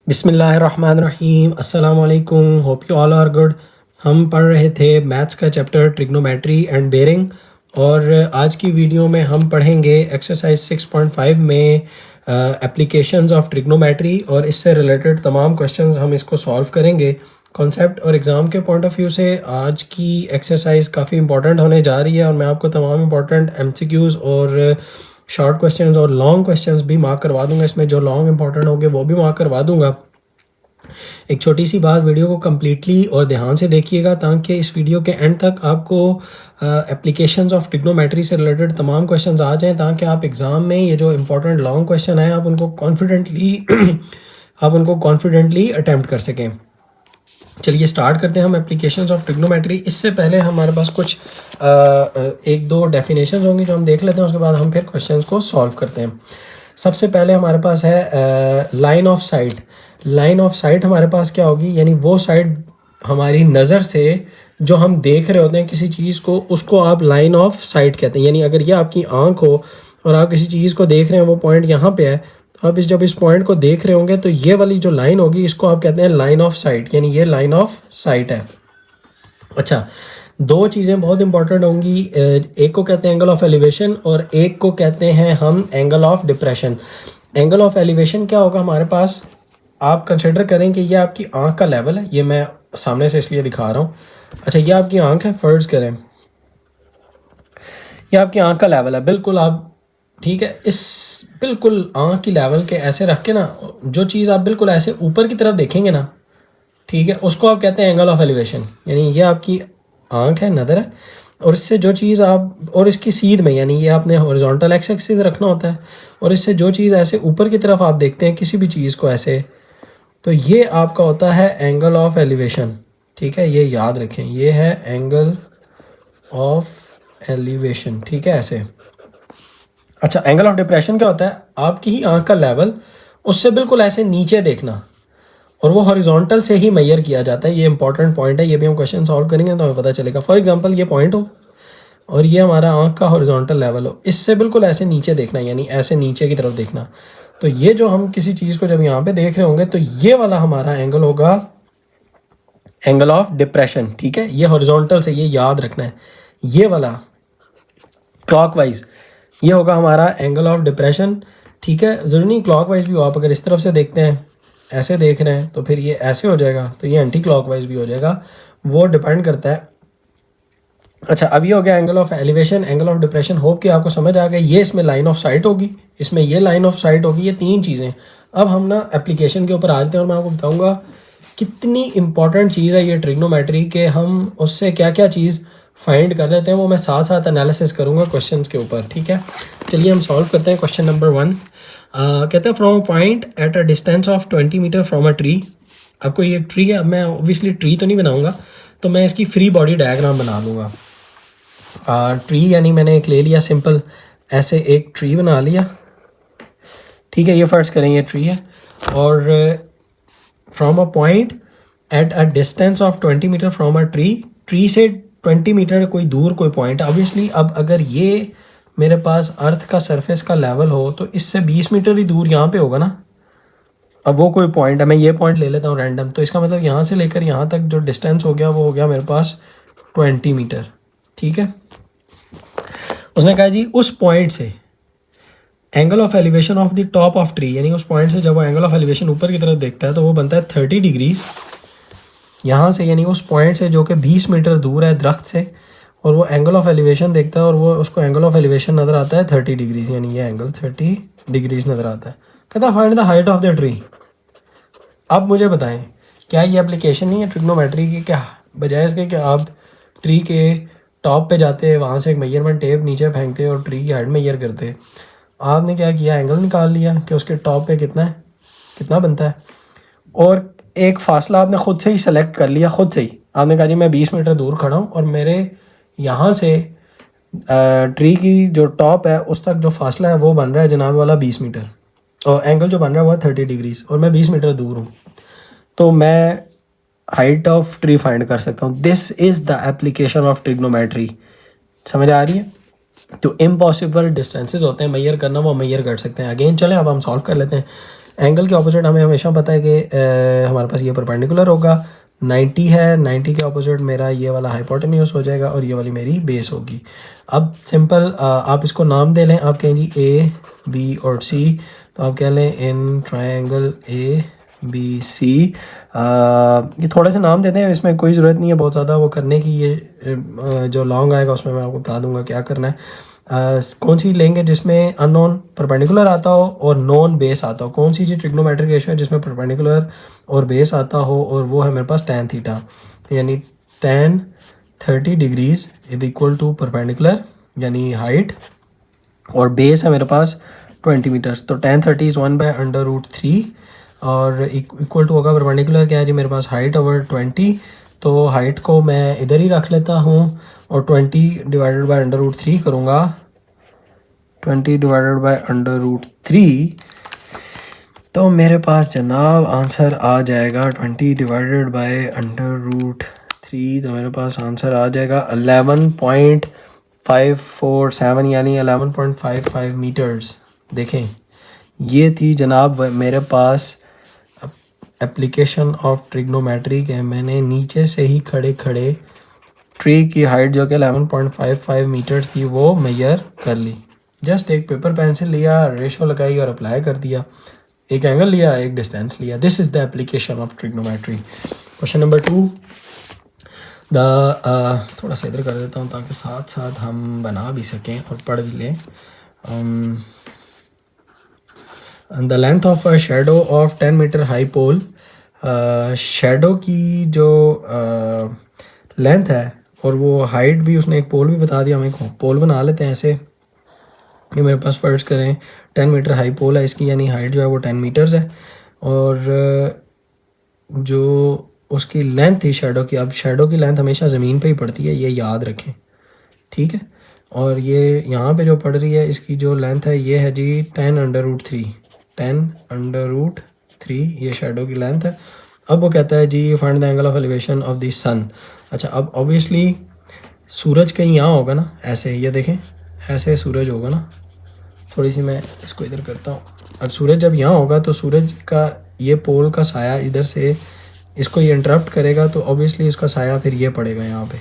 बिस्मिल्लाहिर्रहमानिर्रहीम अस्सलाम वालेकुम। Hope you all are good. हम पढ़ रहे थे मैथ्स का चैप्टर ट्रिग्नोमेट्री एंड बेरिंग, और आज की वीडियो में हम पढ़ेंगे एक्सरसाइज 6.5 में एप्लीकेशंस ऑफ ट्रिग्नोमेट्री, और इससे रिलेटेड तमाम क्वेश्चंस हम इसको सॉल्व करेंगे। कॉन्सेप्ट और एग्ज़ाम के पॉइंट ऑफ व्यू से आज की एक्सरसाइज काफ़ी इंपॉर्टेंट होने जा रही है, और मैं आपको तमाम इंपॉर्टेंट एमसीक्यूज़ और शॉर्ट क्वेश्चंस और लॉन्ग क्वेश्चंस भी मार्क करवा दूंगा। इसमें जो लॉन्ग इंपॉर्टेंट होंगे वो भी मार्क करवा दूंगा। एक छोटी सी बात, वीडियो को कम्प्लीटली और ध्यान से देखिएगा ताकि इस वीडियो के एंड तक आपको एप्लीकेशंस ऑफ ट्रिग्नोमेट्री से रिलेटेड तमाम क्वेश्चंस आ जाएं, ताकि आप एग्ज़ाम में ये जो इंपॉर्टेंट लॉन्ग क्वेश्चन है आप उनको कॉन्फिडेंटली अटैम्प्ट कर सकें। चलिए स्टार्ट करते हैं हम एप्लीकेशंस ऑफ ट्रिग्नोमेट्री। इससे पहले हमारे पास कुछ एक दो डेफिनेशंस होंगी जो हम देख लेते हैं, उसके बाद हम फिर क्वेश्चंस को सॉल्व करते हैं। सबसे पहले हमारे पास है line of site. Line of site हमारे पास क्या होगी, यानी वो साइड हमारी नज़र से जो हम देख रहे होते हैं किसी चीज़ को, उसको आप लाइन ऑफ साइट कहते हैं। यानी अगर ये आपकी आंख हो और आप किसी चीज़ को देख रहे हैं, वो पॉइंट यहाँ पे है, तो आप जब इस पॉइंट को देख रहे होंगे तो ये वाली जो लाइन होगी इसको आप कहते हैं लाइन ऑफ साइट, यानी ये लाइन ऑफ साइट है। अच्छा, दो चीज़ें बहुत इंपॉर्टेंट होंगी, एक को कहते हैं एंगल ऑफ एलिवेशन और एक को कहते हैं हम angle of depression. Angle of elevation क्या होगा हमारे पास, आप कंसिडर करें कि ये आपकी आंख का लेवल है, ये मैं सामने से इसलिए दिखा रहा हूँ। अच्छा, ये आपकी आंख है, फर्ज करें ये आपकी आंख का लेवल है, बिल्कुल आप ठीक है, इस बिल्कुल आंख की लेवल के ऐसे रख के ना, जो चीज़ आप बिल्कुल ऐसे ऊपर की तरफ देखेंगे ना, ठीक है, उसको आप कहते हैं एंगल ऑफ एलिवेशन। यानी ये आपकी आंख है, नज़र है, और इससे जो चीज़ आप, और इसकी सीध में, यानी ये आपने हॉरिजॉन्टल एक्स एक्सिस रखना होता है, और इससे जो चीज़ ऐसे ऊपर की तरफ आप देखते हैं किसी भी चीज़ को ऐसे, तो ये आपका होता है एंगल ऑफ एलिवेशन। ठीक है, ये याद रखें, ये है एंगल ऑफ एलिवेशन। ठीक है, ऐसे। अच्छा, एंगल ऑफ डिप्रेशन क्या होता है, आपकी ही आंख का लेवल उससे बिल्कुल ऐसे नीचे देखना, और वो हॉरिजॉन्टल से ही मेजर किया जाता है। ये इंपॉर्टेंट पॉइंट है, ये भी हम क्वेश्चन सॉल्व करेंगे तो हमें पता चलेगा। फॉर एग्जांपल ये पॉइंट हो और ये हमारा आंख का हॉरिजॉन्टल लेवल हो, इससे बिल्कुल ऐसे नीचे देखना, यानी ऐसे नीचे की तरफ देखना। तो ये जो हम किसी चीज़ को जब यहाँ पे देख रहे होंगे तो ये वाला हमारा एंगल होगा एंगल ऑफ डिप्रेशन। ठीक है, ये हॉरिजॉन्टल से, ये याद रखना है, ये वाला क्लॉकवाइज ये होगा हमारा एंगल ऑफ डिप्रेशन। ठीक है, ज़रूरी नहीं क्लॉकवाइज भी हो, आप अगर इस तरफ से देखते हैं, ऐसे देख रहे हैं, तो फिर ये ऐसे हो जाएगा, तो ये एंटी क्लॉकवाइज भी हो जाएगा, वो डिपेंड करता है। अच्छा, अब ये हो गया angle of elevation, angle of depression. Hope कि आपको समझ आ गया। ये इसमें लाइन ऑफ साइट होगी, इसमें ये लाइन ऑफ साइट होगी, ये तीन चीज़ें। अब हम ना एप्लीकेशन के ऊपर आ जाते हैं, और मैं आपको बताऊँगा कितनी इंपॉर्टेंट चीज़ है ये ट्रिग्नोमेट्री के, हम उससे क्या क्या चीज़ फाइंड कर देते हैं, वो मैं साथ साथ एनालिसिस करूँगा क्वेश्चंस के ऊपर। ठीक है, चलिए हम सॉल्व करते हैं। क्वेश्चन नंबर 1 कहते हैं from a point at a distance of 20 metre from a tree. आपको ये ट्री है, अब मैं ऑब्वियसली ट्री तो नहीं बनाऊँगा, तो मैं इसकी फ्री बॉडी डायग्राम बना दूँगा। ट्री यानी मैंने एक ले लिया, सिंपल ऐसे एक ट्री बना लिया। ठीक है, ये फर्ज करें ये ट्री है, और from a point at a distance of 20 metre from a tree, tree से 20 मीटर कोई दूर कोई पॉइंट। ऑब्वियसली अब अगर ये मेरे पास अर्थ का सरफेस का लेवल हो तो इससे 20 मीटर ही दूर यहाँ पे होगा ना। अब वो कोई पॉइंट है, मैं ये पॉइंट ले लेता हूँ रैंडम, तो इसका मतलब यहाँ से लेकर यहाँ तक जो डिस्टेंस हो गया वो हो गया मेरे पास 20 मीटर। ठीक है, उसने कहा जी उस पॉइंट से angle of elevation of the top of tree, यानी उस पॉइंट से जब वो एंगल ऑफ एलिवेशन ऊपर की तरफ देखता है तो वो बनता है 30 डिग्रीज यहाँ से, यानी उस पॉइंट से जो कि 20 मीटर दूर है दरख्त से, और वो एंगल ऑफ एलिवेशन देखता है और वो उसको एंगल ऑफ एलिवेशन नज़र आता है 30 डिग्रीज, यानी ये एंगल 30 डिग्रीज नज़र आता है। कहता है find the height of the tree. अब मुझे बताएं, क्या ये एप्लीकेशन नहीं है ट्रिग्नोमेट्री की, क्या बजाय इसके कि आप ट्री के टॉप पे जाते, वहाँ से एक मेजरमेंट टेप नीचे फेंकते और ट्री की हाइट मेजर करते, आपने क्या किया, एंगल निकाल लिया कि उसके टॉप पे कितना है, कितना बनता है, और एक फासला आपने ख़ुद से ही सेलेक्ट कर लिया। ख़ुद से ही आपने कहा जी मैं 20 मीटर दूर खड़ा हूँ और मेरे यहाँ से ट्री की जो टॉप है उस तक जो फासला है वो बन रहा है जनाब वाला 20 मीटर, और एंगल जो बन रहा है वो है 30 डिग्रीज, और मैं 20 मीटर दूर हूँ, तो मैं हाइट ऑफ ट्री फाइंड कर सकता हूँ। This is the application of trigonometry. समझ आ रही है? तो इम्पॉसिबल डिस्टेंसेस होते हैं मेजर करना, वो मेजर कर सकते हैं। अगेन चलें अब हम सॉल्व कर लेते हैं। एंगल के ऑपोजिट हमें हमेशा पता है कि हमारे पास ये परपेंडिकुलर होगा, 90 है, 90 के ऑपोजिट मेरा ये वाला हाइपोटेन्यूज हो जाएगा और ये वाली मेरी बेस होगी। अब सिंपल आप इसको नाम दे लें, आप कहें जी ए बी और सी, तो आप कह लें इन ट्रायंगल ए बी सी। ये थोड़े से नाम देते हैं, इसमें कोई ज़रूरत नहीं है बहुत ज़्यादा वो करने की, ये जो लॉन्ग आएगा उसमें मैं आपको बता दूंगा क्या करना है। कौन सी लेंगे जिसमें अननोन परपेंडिकुलर आता हो और नॉन बेस आता हो, कौन सी जी ट्रिग्नोमेट्रिक रेशियो है जिसमें परपेंडिकुलर और बेस आता हो, और वो है मेरे पास tan थीटा, यानी tan 30 degrees is equal to perpendicular यानी हाइट, और बेस है मेरे पास 20 मीटर्स, तो tan 30 इज़ 1/√3 और इक्वल टू होगा परपेंडिकुलर क्या है जी मेरे पास हाइट ओवर 20, तो हाइट को मैं इधर ही रख लेता हूँ और 20 डिवाइडेड बाय √3 करूँगा, 20 डिवाइडेड बाय √3, तो मेरे पास जनाब आंसर आ जाएगा 20 डिवाइडेड बाय √3, तो मेरे पास आंसर आ जाएगा 11.547 यानी 11.55 मीटर्स। देखें ये थी जनाब मेरे पास एप्लीकेशन ऑफ ट्रिग्नोमेट्री के, मैंने नीचे से ही खड़े खड़े ट्री की हाइट जो कि 11.55 मीटर्स थी वो मेजर कर ली। जस्ट एक पेपर पेंसिल लिया, रेशो लगाई और अप्लाई कर दिया, एक एंगल लिया, एक डिस्टेंस लिया। This is the application of trigonometry. Question number 2, थोड़ा सा इधर कर देता हूँ ताकि साथ साथ हम बना भी सकें और पढ़ भी लें। The length of a shadow of 10 metre high pole, shadow की जो लेंथ है और वो हाइट भी उसने एक पोल भी बता दिया हमें को। पोल बना लेते हैं ऐसे, ये मेरे पास फर्ज करें 10 मीटर हाई पोल है इसकी, यानी हाइट जो है वो 10 मीटर्स है, और जो उसकी लेंथ थी शेडो की, अब शेडो की लेंथ हमेशा ज़मीन पे ही पड़ती है, ये याद रखें, ठीक है। और ये यहाँ पे जो पड़ रही है इसकी जो लेंथ है ये है जी 10√3, 10√3 ये शेडो की लेंथ है। अब वो कहता है जी find the angle of elevation of the sun. अच्छा, अब ऑब्वियसली सूरज कहीं यहाँ होगा ना, ऐसे, ये देखें ऐसे सूरज होगा ना, थोड़ी सी मैं इसको इधर करता हूँ। अब सूरज जब यहाँ होगा तो सूरज का ये पोल का साया इधर से इसको ये इंटरप्ट करेगा, तो ऑब्वियसली इसका साया फिर ये पड़ेगा यहाँ पे।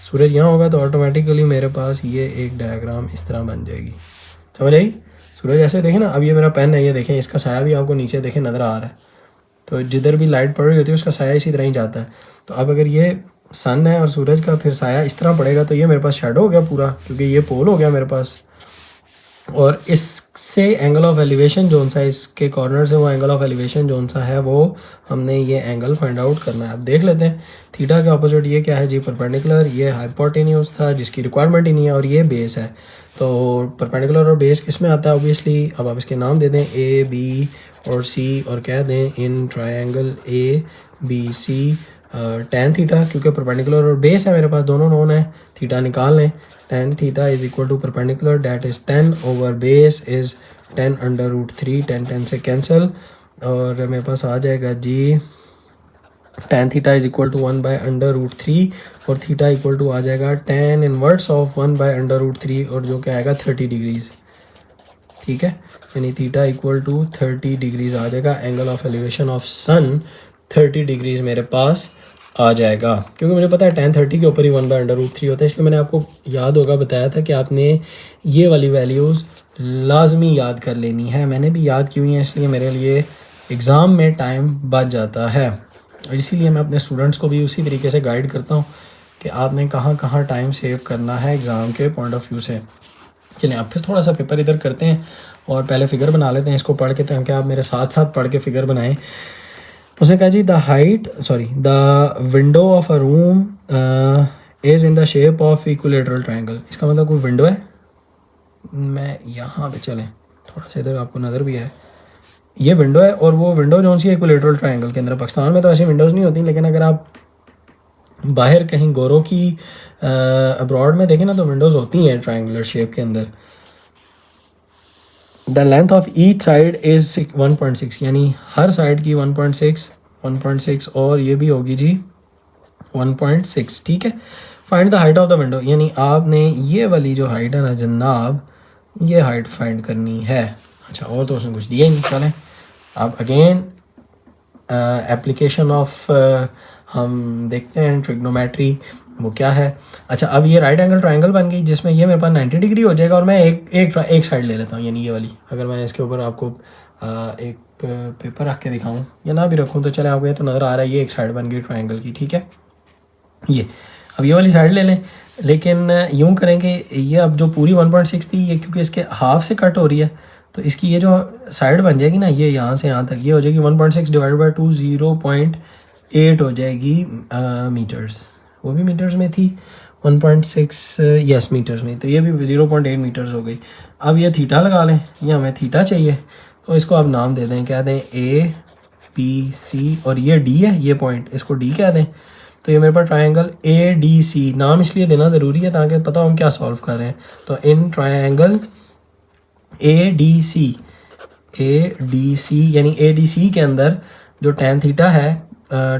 सूरज यहाँ होगा तो ऑटोमेटिकली मेरे पास ये एक डायग्राम इस तरह बन जाएगी, समझ आई। सूरज ऐसे देखें ना, अब ये मेरा पेन है, ये देखें इसका साया भी आपको नीचे देखें नज़र आ रहा है, तो जिधर भी लाइट पड़ रही होती है उसका साया इसी तरह ही जाता है। तो अब अगर ये सन है और सूरज का फिर साया इस तरह पड़ेगा तो ये मेरे पास शेडो हो गया पूरा, क्योंकि ये पोल हो गया मेरे पास। और इससे एंगल ऑफ एलिवेशन जो सा इसके कॉर्नर से वो एंगल ऑफ एलिवेशन जो सा है वो हमने ये एंगल फाइंड आउट करना है। अब देख लेते हैं थीटा के ऑपोजिट ये क्या है जी परपेंडिकुलर, ये हाइपोटेन्यूज था जिसकी रिक्वायरमेंट ही नहीं है, और ये बेस है। तो परपेंडिकुलर और बेस किस में आता है ऑब्वियसली, अब आप इसके नाम दे दें ए बी और सी और कह दें in triangle A B C tan theta, क्योंकि परपेंडिकुलर और बेस है मेरे पास दोनों नोन है, थीटा निकाल लें। tan theta is equal to perpendicular that is 10 over base is 10√3, 10 से कैंसिल, और मेरे पास आ जाएगा जी tan theta is equal to 1/√3 और थीटा इक्वल टू आ जाएगा tan इनवर्स ऑफ 1/√3 और जो क्या आएगा 30 डिग्रीज, ठीक है, यानी थीटा इक्वल टू 30 डिग्रीज आ जाएगा। Angle of elevation of sun 30 degrees मेरे पास आ जाएगा, क्योंकि मुझे पता है tan 30 के ऊपर ही 1/√3 होता है, इसलिए मैंने आपको याद होगा बताया था कि आपने ये वाली वैल्यूज़ लाजमी याद कर लेनी है। मैंने भी याद की हुई हैं, इसलिए मेरे लिए एग्ज़ाम में टाइम बच जाता है, और इसीलिए मैं अपने स्टूडेंट्स को भी उसी तरीके से गाइड करता हूँ कि आपने कहाँ कहाँ टाइम सेव करना है एग्ज़ाम के पॉइंट ऑफ व्यू से। चलिए अब फिर थोड़ा सा पेपर इधर करते हैं और पहले फ़िगर बना लेते हैं इसको पढ़ के, ताकि आप मेरे साथ साथ पढ़ के फ़िगर बनाएं। उसने कहा जी the window of a room is in the shape of equilateral triangle. इसका मतलब कोई विंडो है, मैं यहाँ पे चलें थोड़ा सा इधर आपको नज़र भी है, ये विंडो है और वो विंडो जो सी है इक्विलेटरल ट्रायंगल के अंदर। पाकिस्तान में तो ऐसी विंडोज़ नहीं होती, लेकिन अगर आप बाहर कहीं गोरों की अब्रॉड में देखें ना तो विंडोज़ होती हैं ट्रायंगुलर शेप के अंदर। The length of each side is 1.6, यानी हर साइड की 1.6 और ये भी होगी जी 1.6, ठीक है। Find the height of the window, यानी आपने ये वाली जो हाइट है ना जनाब, ये हाइट फाइंड करनी है। अच्छा, और तो उसने कुछ दिया ही नहीं, चलें अब अगेन एप्लीकेशन ऑफ हम देखते हैं ट्रिग्नोमेट्री वो क्या है। अच्छा, अब ये राइट एंगल ट्रायंगल बन गई जिसमें ये मेरे पास 90 डिग्री हो जाएगा और मैं एक साइड ले लेता हूँ, यानी ये वाली। अगर मैं इसके ऊपर आपको एक पेपर रख के दिखाऊँ या ना भी रखूँ तो चले, आपको ये तो नज़र आ रहा है ये एक साइड बन गई ट्रायंगल की, ठीक है। ये अब ये वाली साइड ले लें, लेकिन यूँ करें कि ये अब जो पूरी 1.6 थी ये क्योंकि इसके हाफ से कट हो रही है तो इसकी ये जो साइड बन जाएगी ना, ये यहाँ से यहाँ तक ये हो जाएगी 1.6 डिवाइड बाई 2 0.8 हो जाएगी मीटर्स। वो भी मीटर्स में थी 1.6, यस मीटर्स में, तो ये भी 0.8 मीटर्स हो गई। अब ये थीटा लगा लें, ये हमें थीटा चाहिए तो इसको आप नाम दे दें, क्या दें, ए बी सी, और ये डी है ये पॉइंट, इसको डी कह दें। तो ये मेरे पास ट्रायंगल ए डी सी, नाम इसलिए देना ज़रूरी है ताकि पता हो हम क्या सॉल्व कर रहे हैं। तो इन ट्रायंगल ए डी सी यानी ए डी सी के अंदर जो tan थीटा है,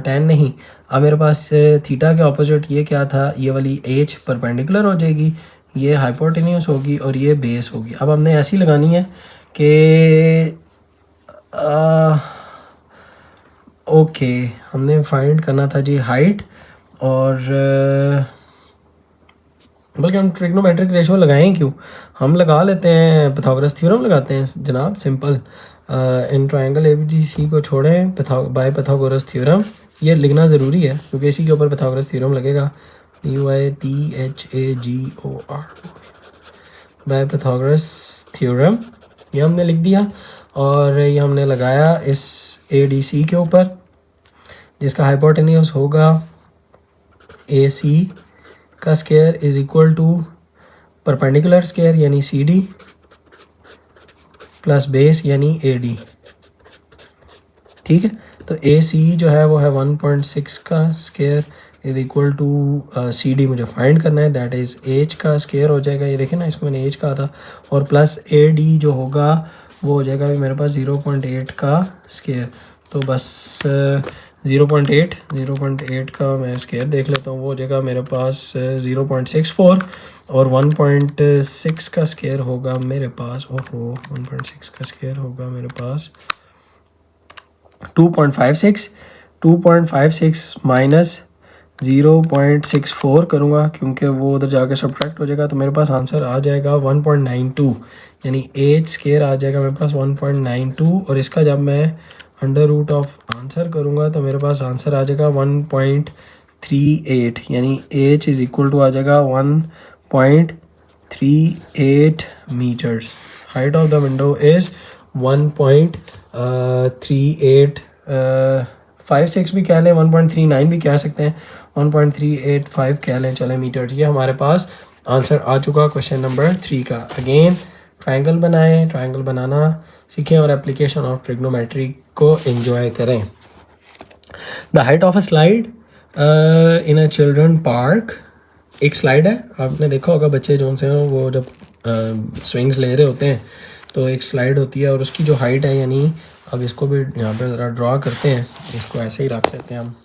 tan नहीं, अब मेरे पास थीटा के ऑपोजिट ये क्या था, ये वाली एच परपेंडिकुलर हो जाएगी, ये हाइपोटेन्यूस होगी और ये बेस होगी। अब हमने ऐसी लगानी है कि ओके हमने फाइंड करना था जी हाइट, और बल्कि हम ट्रिग्नोमेट्रिक रेशो लगाएं क्यों, हम लगा लेते हैं पाइथागोरस थ्योरम लगाते हैं जनाब, simple. In triangle A B D C को छोड़ें बाय पाइथागोरस थ्योरम, ये लिखना ज़रूरी है क्योंकि इसी के ऊपर पाइथागोरस थ्योरम लगेगा। PYTHAGOR बाय पाइथागोरस थ्योरम, ये हमने लिख दिया और ये हमने लगाया इस ADC के ऊपर जिसका हाइपोटेन्यूस होगा AC का square is equal to perpendicular square यानी CD प्लस बेस यानी AD, ठीक है। तो AC जो है वो है 1.6 का square is equal to CD मुझे फाइंड करना है, दैट इज़ H का स्क्वायर हो जाएगा, ये देखें ना इसको मैंने H कहा था, और प्लस AD जो होगा वो हो जाएगा मेरे पास 0.8 का स्क्वायर। तो बस 0.8 का मैं स्क्वायर देख लेता हूँ, वो हो जाएगा मेरे पास 0.64 और 1.6 का स्क्वायर होगा मेरे पास, 1.6 का स्क्वायर होगा मेरे पास 2.56 माइनस 0.64 करूँगा क्योंकि वो उधर जाके सब्ट्रैक्ट हो जाएगा, तो मेरे पास आंसर आ जाएगा 1.92, यानी H स्क्वायर आ जाएगा मेरे पास 1.92, और इसका जब मैं अंडर रूट ऑफ आंसर करूँगा तो मेरे पास आंसर आ जाएगा 1.38, यानी H इज़ इक्वल टू आ जाएगा 1.38 metres. Height of the window is 1.3856 भी कह लें, 1.39 भी कह सकते हैं, 1.385 कह लें, चले मीटर्स। ये हमारे पास आंसर आ चुका क्वेश्चन नंबर 3 का। अगेन ट्रायंगल बनाएं, ट्रायंगल बनाना सीखें और एप्लीकेशन ऑफ ट्रिग्नोमेट्री को एंजॉय करें। The height of a slide in a children park, एक स्लाइड है, आपने देखा होगा बच्चे जो से वो जब स्विंग्स ले रहे होते हैं तो एक स्लाइड होती है और उसकी जो हाइट है, यानी अब इसको भी यहाँ पर ज़रा ड्रा करते हैं, इसको ऐसे ही रख लेते हैं हम।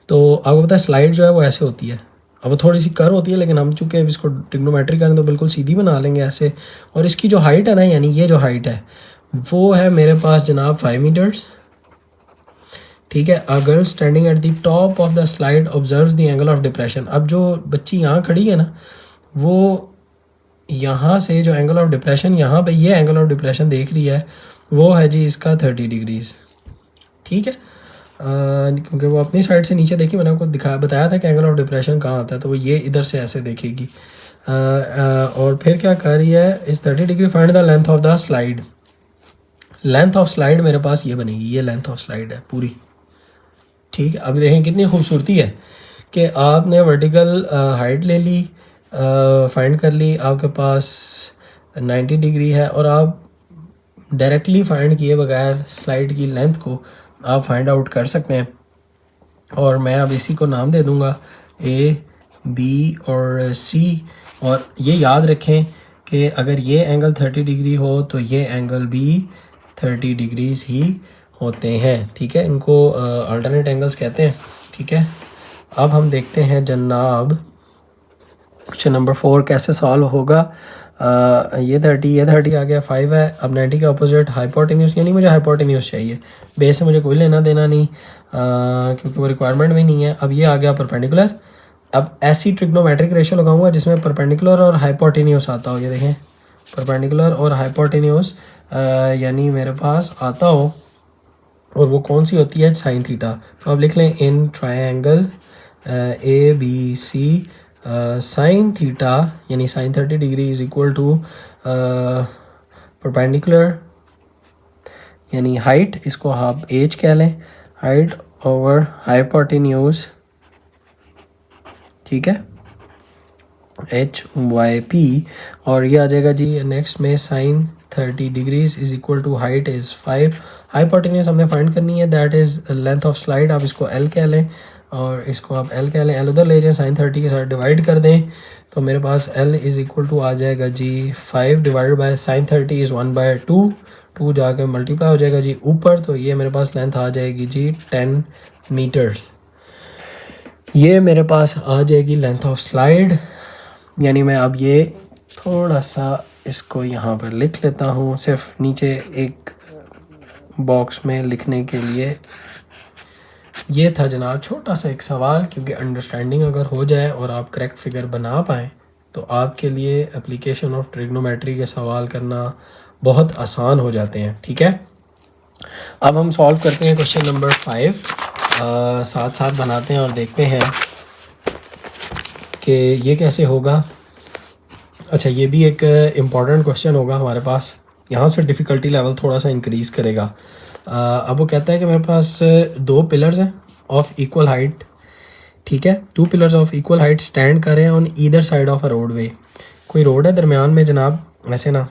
तो आपको पता है स्लाइड जो है वो ऐसे होती है, अब वो थोड़ी सी कर होती है लेकिन हम चूँकि इसको ट्रिग्नोमेट्री करें तो बिल्कुल सीधी बना लेंगे ऐसे। और इसकी जो हाइट है ना, यानी ये जो हाइट है वो है मेरे पास जनाब 5 मीटर्स, ठीक है। A girl standing at the top of the slide observes the angle of depression. अब जो बच्ची यहाँ खड़ी है ना, वो यहाँ से जो एंगल ऑफ डिप्रेशन यहाँ पे ये एंगल ऑफ डिप्रेशन देख रही है वो है जी इसका 30 डिग्रीज, ठीक है। क्योंकि वो अपनी साइड से नीचे देखी, मैंने आपको बताया था कि एंगल ऑफ डिप्रेशन कहाँ आता है, तो वो ये इधर से ऐसे देखेगी। और फिर क्या कर रही है, इस 30 degree find the length of the slide. Length of slide मेरे पास ये बनेगी, ये लेंथ ऑफ स्लाइड है पूरी, ठीक है। अब देखें कितनी खूबसूरती है कि आपने वर्टिकल हाइट ले ली, फाइंड कर ली, आपके पास 90 डिग्री है और आप डायरेक्टली फाइंड किए बगैर स्लाइड की लेंथ को आप फाइंड आउट कर सकते हैं। और मैं अब इसी को नाम दे दूंगा A, B और C, और ये याद रखें कि अगर ये एंगल 30 डिग्री हो तो ये एंगल भी 30 डिग्रीज ही होते हैं, ठीक है। इनको अल्टरनेट एंगल्स कहते हैं, ठीक है। अब हम देखते हैं जनाब क्वेश्चन नंबर 4 कैसे सॉल्व होगा। ये 30 ये 30 आ गया, 5 है। अब 90 का अपोजिट हाइपोटेन्यूज, यानी मुझे हाइपोटेन्यूज चाहिए, बेस से मुझे कोई लेना देना नहीं क्योंकि वो रिक्वायरमेंट भी नहीं है। अब ये आ गया परपेंडिकुलर। अब ऐसी ट्रिग्नोमेट्रिक रेशियो लगाऊंगा जिसमें परपेंडिकुलर और हाइपोटेन्यूज आता हो। ये देखें परपेंडिकुलर और हाइपोटेन्यूज यानी मेरे पास आता हो, और वो कौन सी होती है, साइन थीटा। तो अब लिख लें in triangle A B C sine theta यानी sine 30 degree is equal to perpendicular यानी हाइट, इसको आप एच कह लें, हाइट ओवर हाइपोटेन्यूज, ठीक है, एच वाई पी। और ये आ जाएगा जी नेक्स्ट में sine 30 degrees is equal to height is 5। Hypotenuse हमने फाइंड करनी है, that is length of slide. आप इसको एल कह लें और इसको आप एल कह लें, एल उधर ले जाएं, साइन 30 के साथ डिवाइड कर दें तो मेरे पास एल इज़ इक्वल टू आ जाएगा जी 5 डिवाइड बाय साइन 30 इज़ 1/2, 2 जाकर मल्टीप्लाई हो जाएगा जी ऊपर, तो ये मेरे पास लेंथ आ जाएगी जी 10 मीटर्स। ये मेरे पास आ जाएगी लेंथ ऑफ स्लाइड। यानी मैं अब ये थोड़ा सा इसको यहाँ पर लिख लेता हूँ, सिर्फ नीचे एक बॉक्स में लिखने के लिए। ये था जनाब छोटा सा एक सवाल, क्योंकि अंडरस्टैंडिंग अगर हो जाए और आप करेक्ट फिगर बना पाएँ तो आपके लिए एप्लीकेशन ऑफ ट्रिग्नोमेट्री के सवाल करना बहुत आसान हो जाते हैं। ठीक है, अब हम सॉल्व करते हैं क्वेश्चन नंबर 5, साथ साथ बनाते हैं और देखते हैं कि ये कैसे होगा। अच्छा, ये भी एक इम्पॉर्टेंट क्वेश्चन होगा हमारे पास, यहाँ से डिफ़िकल्टी लेवल थोड़ा सा इंक्रीज़ करेगा। अब वो कहता है कि मेरे पास 2 पिलर्स हैं ऑफ इक्वल हाइट, ठीक है, 2 pillars of equal height stand कर रहे हैं on either side of a road वे। कोई रोड है दरमियान में जनाब, ऐसे ना,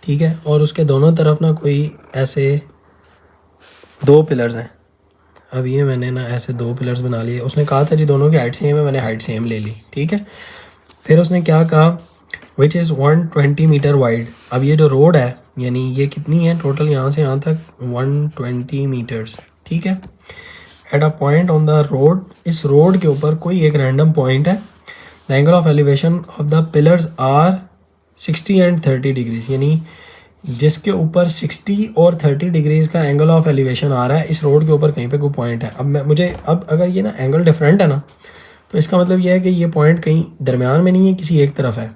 ठीक है, और उसके दोनों तरफ ना कोई ऐसे 2 पिलर्स हैं। अब ये मैंने ना ऐसे 2 पिलर्स बना लिए, उसने कहा था जी दोनों की हाइट सेम है, मैंने हाइट सेम ले ली, ठीक है। फिर उसने क्या कहा, विच इज़ 120 मीटर वाइड। अब ये जो रोड है यानी ये कितनी है टोटल, यहाँ से यहाँ तक 120 मीटर्स, ठीक है। At a point on the road, इस रोड के ऊपर कोई एक रैंडम पॉइंट है, the angle of elevation of the pillars are 60 and 30 degrees, यानी जिसके ऊपर 60 और 30 डिग्रीज का एंगल ऑफ एलिवेशन आ रहा है, इस रोड के ऊपर कहीं पे कोई पॉइंट है। अब अगर ये ना एंगल डिफरेंट है ना, तो इसका मतलब ये है कि ये पॉइंट कहीं दरमियान में नहीं है, किसी एक तरफ है,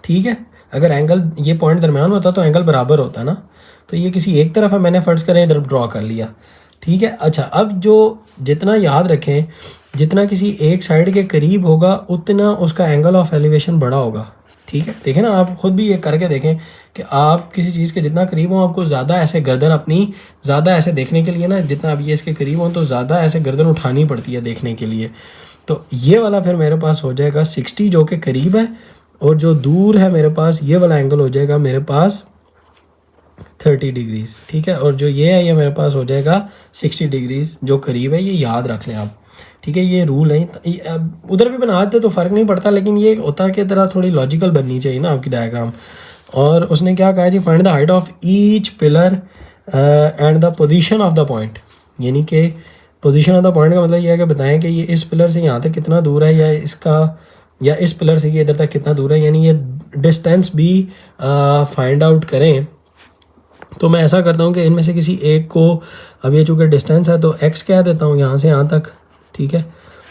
ठीक है। अगर एंगल ये पॉइंट दरमियान होता तो एंगल बराबर होता ना, तो ये किसी एक तरफ है, मैंने फ़र्ज़ करें इधर ड्रॉ कर लिया, ठीक है। अच्छा, अब जो जितना याद रखें, जितना किसी एक साइड के करीब होगा उतना उसका एंगल ऑफ एलिवेशन बड़ा होगा, ठीक है। देखें ना, आप ख़ुद भी ये करके देखें कि आप किसी चीज़ के जितना करीब हो, आपको ज़्यादा ऐसे गर्दन अपनी ज़्यादा ऐसे देखने के लिए ना, जितना आप ये इसके करीब हो तो ज़्यादा ऐसे गर्दन उठानी पड़ती है देखने के लिए। तो ये वाला फिर मेरे पास हो जाएगा 60 जो कि करीब है, और जो दूर है मेरे पास ये वाला एंगल हो जाएगा मेरे पास 30 डिग्रीज, ठीक है। और जो ये है ये मेरे पास हो जाएगा 60 डिग्रीज जो करीब है, ये याद रख लें आप, ठीक है। ये रूल है, उधर भी बना देते तो फ़र्क नहीं पड़ता, लेकिन ये होता कि तरह थोड़ी लॉजिकल बननी चाहिए ना आपकी डायग्राम। और उसने क्या कहा जी, find the height of each pillar and the position of the point, यानी कि पोजीशन ऑफ द पॉइंट का मतलब ये है कि बताएं कि ये इस पिलर से यहाँ तक कितना दूर है, या इस पिलर से ये इधर तक कितना दूर है, यानी ये डिस्टेंस भी फाइंड आउट करें। तो मैं ऐसा करता हूँ कि इनमें से किसी एक को, अब ये चूँकि डिस्टेंस है तो x कह देता हूँ यहाँ से यहाँ तक, ठीक है।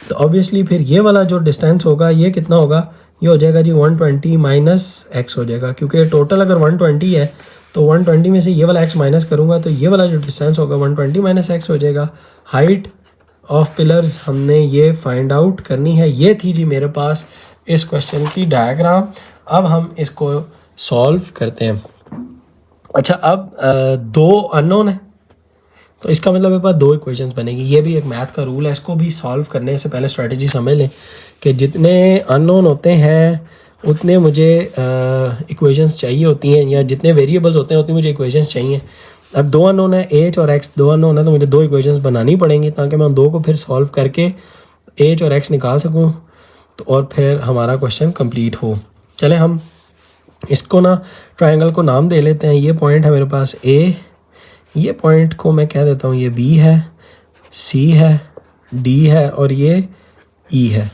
तो ऑब्वियसली फिर ये वाला जो डिस्टेंस होगा ये कितना होगा, ये हो जाएगा जी 120 माइनस x हो जाएगा, क्योंकि टोटल अगर 120 है तो 120 में से ये वाला x माइनस करूँगा तो ये वाला जो डिस्टेंस होगा 120 माइनस x हो जाएगा। हाइट ऑफ पिलर्स हमने ये फाइंड आउट करनी है। ये थी जी मेरे पास इस क्वेश्चन की डायग्राम। अब हम इसको सॉल्व करते हैं। अच्छा, अब 2 अननोन है तो इसका मतलब मेरे पास 2 इक्वेशंस बनेगी। ये भी एक मैथ का रूल है, इसको भी सॉल्व करने से पहले स्ट्रेटजी समझ लें कि जितने अननोन होते हैं उतने मुझे इक्वेशंस चाहिए होती हैं, या जितने वेरिएबल्स होते हैं उतनी मुझे इक्वेशंस चाहिए। अब 2 अननोन है, एच और एक्स 2 अननोन है, तो मुझे 2 इक्वेशंस बनानी पड़ेंगी ताकि मैं उन 2 को फिर सॉल्व करके एच और एक्स निकाल सकूं, तो और फिर हमारा क्वेश्चन कंप्लीट हो। चलें हम इसको ना ट्रायंगल को नाम दे लेते हैं। ये पॉइंट है मेरे पास ए, ये पॉइंट को मैं कह देता हूँ ये बी है, सी है, डी है और ये ई है।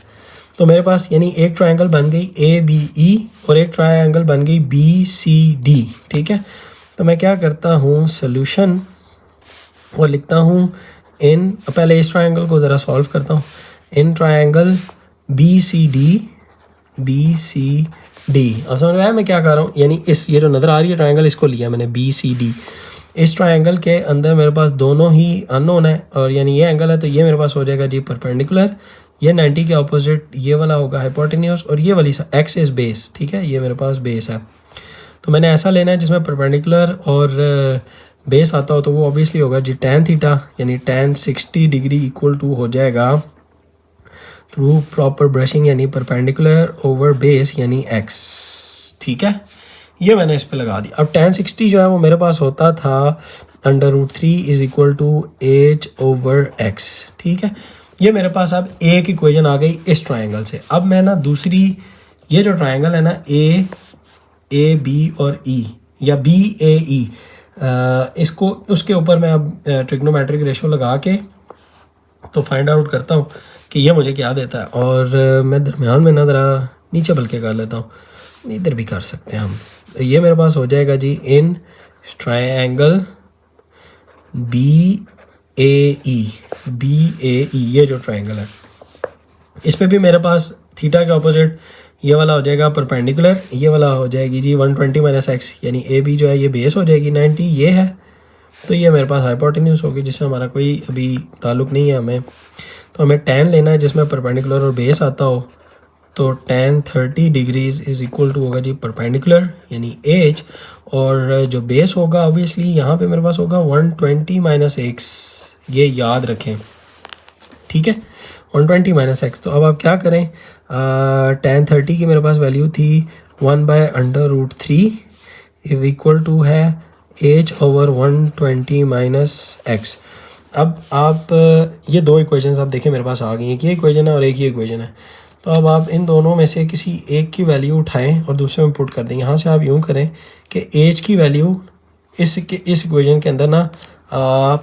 तो मेरे पास यानी एक ट्रायंगल बन गई ABE और एक ट्रायंगल बन गई BCD, ठीक है। तो मैं क्या करता हूँ, सोल्यूशन और लिखता हूँ इन, पहले इस ट्रायंगल को ज़रा सॉल्व करता हूँ। इन ट्रायंगल BCD अब समझ में आया मैं क्या कर रहा हूँ, यानी इस ये जो नज़र आ रही है ट्रायंगल, इसको लिया मैंने BCD। इस ट्रायंगल के अंदर मेरे पास दोनों ही अननोन है, और यानी ये एंगल है तो ये मेरे पास हो जाएगा जी परपेंडिकुलर, ये 90 के ऑपोजिट ये वाला होगा हाइपोटेन्यूज, और ये वाली एक्स इज बेस, ठीक है, ये मेरे पास बेस है। तो मैंने ऐसा लेना है जिसमें परपेंडिकुलर और बेस आता हो, तो वो ऑब्वियसली होगा जी tan थीटा, यानी tan 60 डिग्री इक्वल टू हो जाएगा थ्रू प्रॉपर ब्रशिंग यानी परपेंडिकुलर ओवर बेस यानी x, ठीक है। ये मैंने इस पे लगा दिया। अब tan 60 जो है वो मेरे पास होता था √3 is equal to h over x, ठीक है। ये मेरे पास अब एक इक्वेशन आ गई इस ट्रायंगल से। अब मैं ना दूसरी, ये जो ट्रायंगल है ना A B और E या BAE, इसको उसके ऊपर मैं अब ट्रिग्नोमेट्रिक रेशो लगा के तो फाइंड आउट करता हूँ कि ये मुझे क्या देता है। और मैं दरमियान में ना ज़रा नीचे बल्कि कर लेता हूँ, इधर भी कर सकते हैं हम। तो ये मेरे पास हो जाएगा जी इन ट्रायंगल BAE, ये जो ट्रायंगल है इस पे भी मेरे पास थीटा के ऑपोजिट ये वाला हो जाएगा परपेंडिकुलर, ये वाला हो जाएगी जी 120 - x, यानी AB जो है ये बेस हो जाएगी 90, ये है, तो ये मेरे पास हाइपोटेन्यूज होगी जिससे हमारा कोई अभी ताल्लुक नहीं है हमें। तो हमें tan लेना है जिसमें परपेंडिकुलर और बेस आता हो, तो tan 30 degrees is equal to होगा जी परपेंडिकुलर यानी h, और जो बेस होगा ऑब्वियसली यहाँ पे मेरे पास होगा 120 - x, ये याद रखें, ठीक है, 120 - x। तो अब आप क्या करें, tan 30 की मेरे पास वैल्यू थी 1/√3 इज इक्वल टू है h ओवर 120 - x। अब आप ये दो इक्वेशंस आप देखें मेरे पास आ गई हैं, एक ये इक्वेशन है और एक ही इक्वेशन है। तो अब आप इन दोनों में से किसी एक की वैल्यू उठाएं और दूसरे में पुट कर दें। यहाँ से आप यूँ करें कि h की वैल्यू इस इक्वेशन के अंदर ना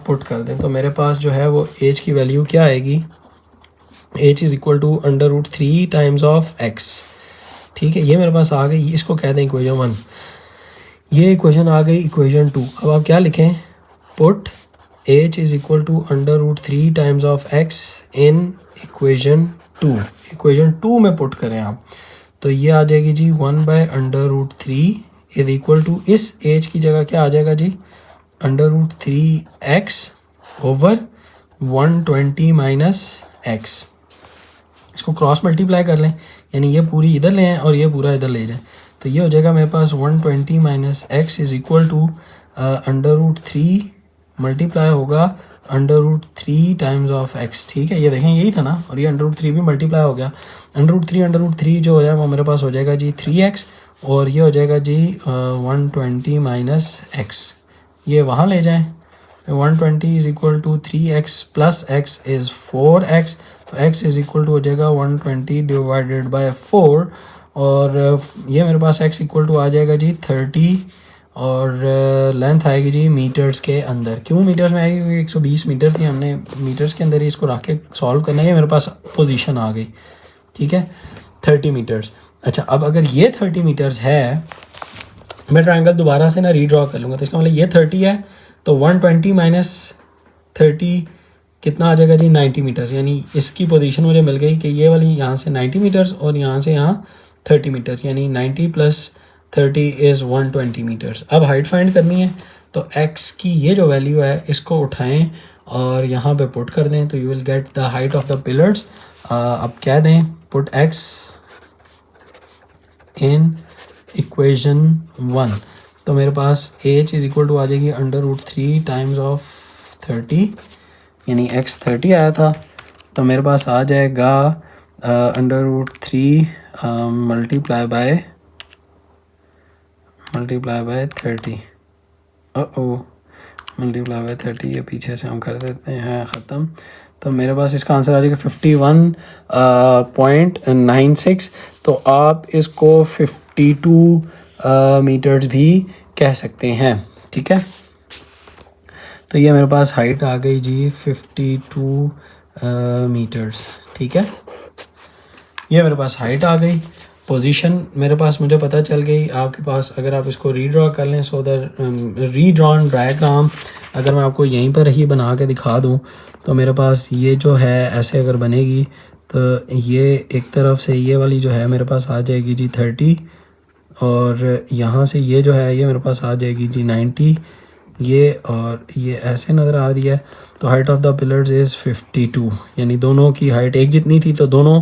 पुट कर दें। तो मेरे पास जो है वो h की वैल्यू क्या आएगी, h is equal to √3 times of x, ठीक है, ये मेरे पास आ गई, इसको कह दें इक्वेशन 1। ये इक्वेशन आ गई इक्वेशन 2। अब आप क्या लिखें, put h is equal to √3 times of x in equation 2। Equation 2 में पुट करें आप, तो ये आ जाएगी जी 1/√3 इज इक्वल टू, इस h की जगह क्या आ जाएगा जी √3x ओवर 120 - x। इसको क्रॉस मल्टीप्लाई कर लें, यानी ये पूरी इधर ले आएँ और ये पूरा इधर ले जाएँ, तो ये हो जाएगा मेरे पास 120 - x is equal to √3 multiply होगा √3 टाइम्स ऑफ x, ठीक है, ये देखें यही था ना, और ये √3 भी मल्टीप्लाई हो गया। √3 जो हो जाए वो मेरे पास हो जाएगा जी 3x, और ये हो जाएगा जी 120 - x, ये वहाँ ले जाएँ, 120 is equal to 3x plus x is 4x, तो x इज़ इक्वल टू हो जाएगा 120 डिवाइडेड बाय 4, और ये मेरे पास x इक्वल टू आ जाएगा जी 30, और लेंथ आएगी जी मीटर्स के अंदर। क्यों मीटर्स में आएगी, 120 मीटर थी, हमने मीटर्स के अंदर ही इसको रख के सॉल्व करना है, मेरे पास पोजीशन आ गई, ठीक है, 30 मीटर्स। अच्छा, अब अगर ये 30 मीटर्स है, मैं ट्रायंगल दोबारा से ना रीड्रॉ कर लूँगा, तो इसका मतलब ये 30 है, तो 120 - 30 कितना आ जाएगा जी 90 मीटर्स, यानी इसकी पोजीशन मुझे मिल गई कि ये वाली यहाँ से 90 मीटर्स और यहाँ से यहाँ 30 मीटर्स, यानी 90 + 30 इज़ 120 मीटर्स। अब हाइट फाइंड करनी है, तो x की ये जो वैल्यू है इसको उठाएं और यहाँ पे पुट कर दें, तो you will get the height of the pillars. अब कह दें पुट x इन इक्वेशन 1, तो मेरे पास h इज़ इक्वल टू आ जाएगी √3 टाइम्स ऑफ 30, यानी x 30 आया था, तो मेरे पास आ जाएगा √3 मल्टीप्लाई बाय 30, मल्टीप्लाई बाय 30, ये पीछे से हम कर देते हैं ख़त्म। तो मेरे पास इसका आंसर आ जाएगा 51.96, तो आप इसको 52 मीटर्स भी कह सकते हैं, ठीक है। तो ये मेरे पास हाइट आ गई जी 52 मीटर्स, ठीक है। ये मेरे पास हाइट आ गई, पोजीशन मेरे पास मुझे पता चल गई। आपके पास अगर आप इसको रीड्रॉ कर लें, सो द रीड्रॉन डायग्राम अगर मैं आपको यहीं पर ही बना के दिखा दूं तो मेरे पास ये जो है ऐसे अगर बनेगी तो ये एक तरफ से ये वाली जो है मेरे पास आ जाएगी जी 30, और यहाँ से ये जो है ये मेरे पास आ जाएगी जी 90, ये और ये ऐसे नज़र आ रही है। तो height of the pillars is 52, यानी दोनों की हाइट एक जितनी थी तो दोनों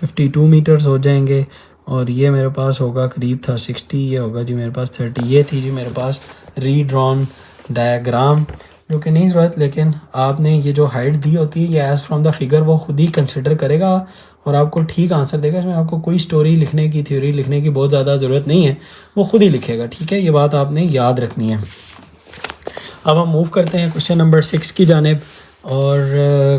52 मीटर्स हो जाएंगे। और ये मेरे पास होगा करीब था 60, ये होगा जी मेरे पास 30। ये थी जी मेरे पास रीड्रॉन डायग्राम, जो कि नहीं ज़रूरत, लेकिन आपने ये जो हाइट दी होती है ये एज़ फ्रॉम द फिगर वो खुद ही कंसिडर करेगा और आपको ठीक आंसर देगा। इसमें आपको कोई स्टोरी लिखने की, थ्योरी लिखने की बहुत ज़्यादा ज़रूरत नहीं है, वो खुद ही लिखेगा। ठीक है, ये बात आपने याद रखनी है। अब हम मूव करते हैं क्वेश्चन नंबर 6 की जानिब, और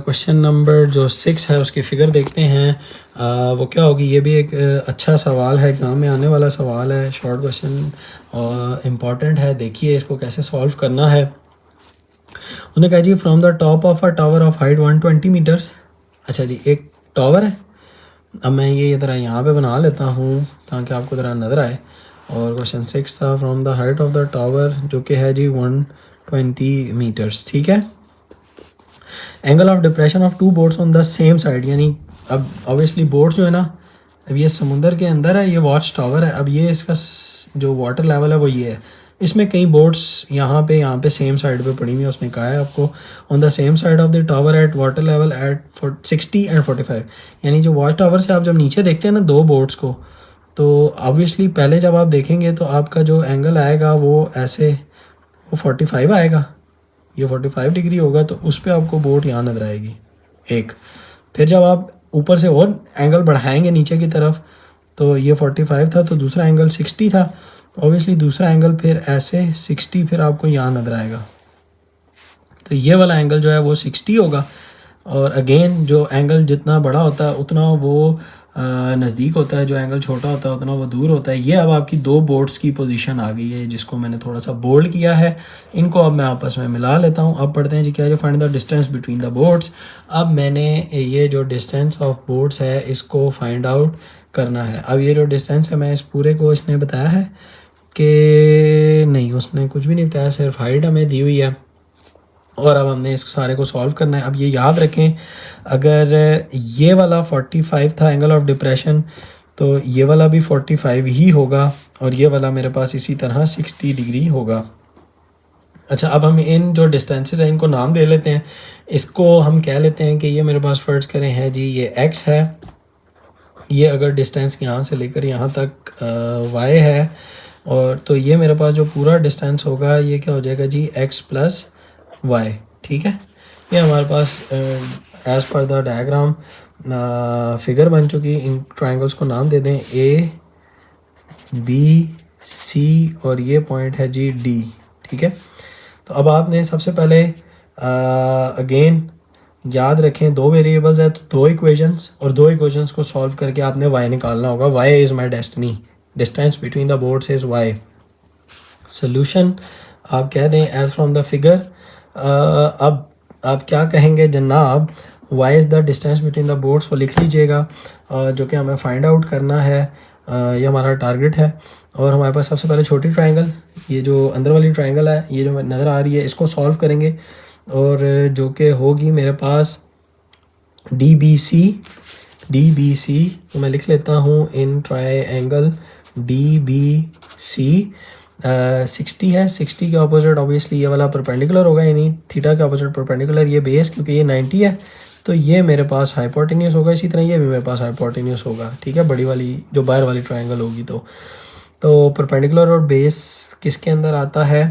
क्वेश्चन नंबर जो 6 है उसकी फ़िगर देखते हैं वो क्या होगी। ये भी एक अच्छा सवाल है, एग्ज़ाम में आने वाला सवाल है, शॉर्ट क्वेश्चन और इम्पॉर्टेंट है। देखिए इसको कैसे सॉल्व करना है। उन्होंने कहा जी from the top of a tower of height 120 metres. अच्छा जी, एक टावर है। अब मैं ये ज़रा यहाँ पे बना लेता हूँ ताकि आपको ज़रा नज़र आए। और क्वेश्चन 6 था from the height of the tower, जो कि है जी 120 मीटर्स। ठीक है, angle of depression of two boats on the same side, यानी अब ऑब्वियसली बोट्स जो है ना, अब ये समुंदर के अंदर है, ये वॉच टावर है। अब ये इसका जो वाटर लेवल है वो ये है, इसमें कई बोट्स यहाँ पे सेम साइड पे पड़ी हुई है। उसने कहा है आपको on the same side of the tower at water level at 60 and 45, यानी जो वॉच टावर से आप जब नीचे देखते हैं ना दो बोट्स को, तो ऑब्वियसली पहले जब आप देखेंगे तो आपका जो एंगल आएगा वो ऐसे वो 45 आएगा, ये 45 डिग्री होगा, तो उस पर आपको बोट यहाँ नजर आएगी एक। फिर जब आप ऊपर से और एंगल बढ़ाएंगे नीचे की तरफ, तो ये 45 था, तो दूसरा एंगल 60 था, तो ऑब्वियसली दूसरा एंगल फिर ऐसे 60 फिर आपको यहाँ नजर आएगा। तो ये वाला एंगल जो है वो 60 होगा। और अगेन जो एंगल जितना बड़ा होता है उतना वो नज़दीक होता है, जो एंगल छोटा होता है उतना वो दूर होता है। ये अब आपकी दो बोर्ड्स की पोजीशन आ गई है, जिसको मैंने थोड़ा सा बोल्ड किया है। इनको अब मैं आपस में मिला लेता हूँ। अब पढ़ते हैं जी क्या है, find the distance between the boards. अब मैंने ये जो डिस्टेंस ऑफ बोर्ड्स है इसको फाइंड आउट करना है। अब ये जो डिस्टेंस है, मैं इस पूरे को इसने बताया है कि नहीं, उसने कुछ भी नहीं बताया, सिर्फ हाइट हमें दी हुई है। और अब हमने इस सारे को सॉल्व करना है। अब ये याद रखें, अगर ये वाला 45 था एंगल ऑफ डिप्रेशन, तो ये वाला भी 45 ही होगा, और ये वाला मेरे पास इसी तरह 60 डिग्री होगा। अच्छा, अब हम इन जो डिस्टेंसेस हैं इनको नाम दे लेते हैं। इसको हम कह लेते हैं कि ये मेरे पास फर्ज करें है जी ये x है, ये अगर डिस्टेंस यहाँ से लेकर यहाँ तक y है, और तो ये मेरे पास जो पूरा डिस्टेंस होगा ये क्या हो जाएगा जी x प्लस y। ठीक है, ये हमारे पास as per the diagram figure बन चुकी। इन ट्रायंगल्स को नाम दे दें A B C, और ये पॉइंट है जी D। ठीक है, तो अब आपने सबसे पहले अगेन याद रखें दो वेरिएबल्स है तो दो इक्वेशंस, और दो इक्वेशंस को सॉल्व करके आपने y निकालना होगा। y is my destiny, distance between the boards is y। Solution आप कह दें एज फ्रॉम द फिगर। अब आप क्या कहेंगे जनाब, y is the distance between the boards को लिख लीजिएगा, जो कि हमें फाइंड आउट करना है। ये हमारा टारगेट है। और हमारे पास सबसे पहले छोटी ट्रायंगल, ये जो अंदर वाली ट्रायंगल है ये जो नज़र आ रही है, इसको सॉल्व करेंगे, और जो कि होगी मेरे पास DBC। तो मैं लिख लेता हूँ इन ट्रायंगल DBC 60 है। 60 के ऑपोजिट ऑब्वियसली ये वाला परपेंडिकुलर होगा, यानी थीटा के ऑपोजिट परपेंडिकुलर ये बेस, क्योंकि ये 90 है तो ये मेरे पास हाइपोटेन्यूस होगा। इसी तरह ये भी मेरे पास हाइपोटेन्यूस होगा। ठीक है, बड़ी वाली जो बाहर वाली ट्रायंगल होगी, तो परपेंडिकुलर और बेस किसके अंदर आता है,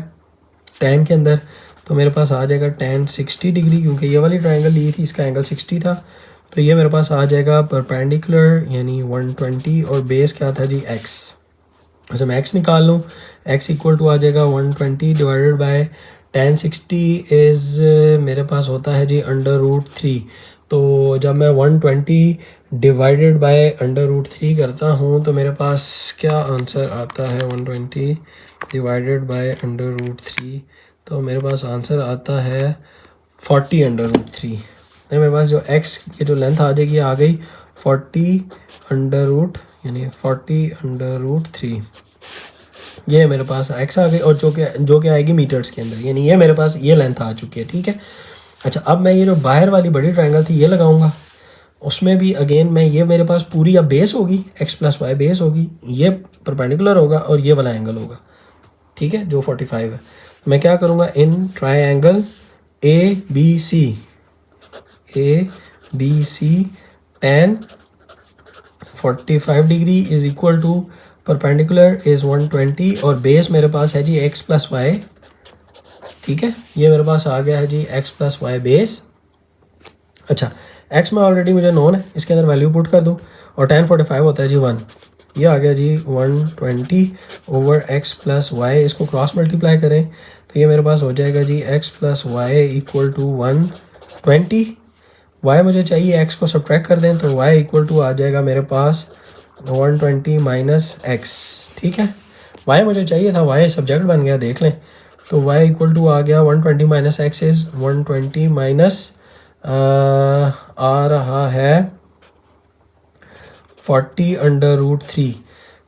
tan के अंदर। तो मेरे पास आ जाएगा tan 60 डिग्री, क्योंकि ये वाली ट्रायंगल ली थी इसका एंगल 60 था, तो ये मेरे पास आ जाएगा परपेंडिकुलर यानी 120, और बेस क्या था जी x। वैसे मैं x निकाल लूँ, x इक्वल टू आ जाएगा 120 डिवाइडेड बाय tan 60 इज़ मेरे पास होता है जी √3। तो जब मैं 120 डिवाइडेड बाय √3 करता हूँ तो मेरे पास क्या आंसर आता है, 120 डिवाइडेड बाय √3, तो मेरे पास आंसर आता है 40 √3। तो मेरे पास जो x की जो लेंथ आ जाएगी आ गई 40√, यानी 40√3, ये मेरे पास x आ गई, और जो कि आएगी मीटर्स के अंदर, यानी ये मेरे पास ये लेंथ आ चुकी है, ठीक है। अच्छा, अब मैं ये जो बाहर वाली बड़ी ट्रायंगल थी ये लगाऊंगा, उसमें भी अगेन मैं ये मेरे पास पूरी अब बेस होगी, x + y बेस होगी, ये परपेंडिकुलर होगा और ये वाला एंगल होगा, ठीक है, जो 45 है। मैं क्या करूँगा, in triangle ABC tan 45 degree is equal to perpendicular is 120, और बेस मेरे पास है जी x + y, ठीक है, ये मेरे पास आ गया है जी x + y बेस। अच्छा, x में ऑलरेडी मुझे नोन है, इसके अंदर वैल्यू पुट कर दूँ, और tan 45 होता है जी 1, ये आ गया जी 120/x + y, इसको क्रॉस मल्टीप्लाई करें तो ये मेरे पास हो जाएगा जी x + y = 120। y मुझे चाहिए, x को सब्ट्रैक्ट कर दें तो y = आ जाएगा मेरे पास 120 - x, ठीक है। y मुझे चाहिए था, y सब्जेक्ट बन गया, देख लें, तो y = आ गया 120 - x इज़ 120 आ रहा है 40√3,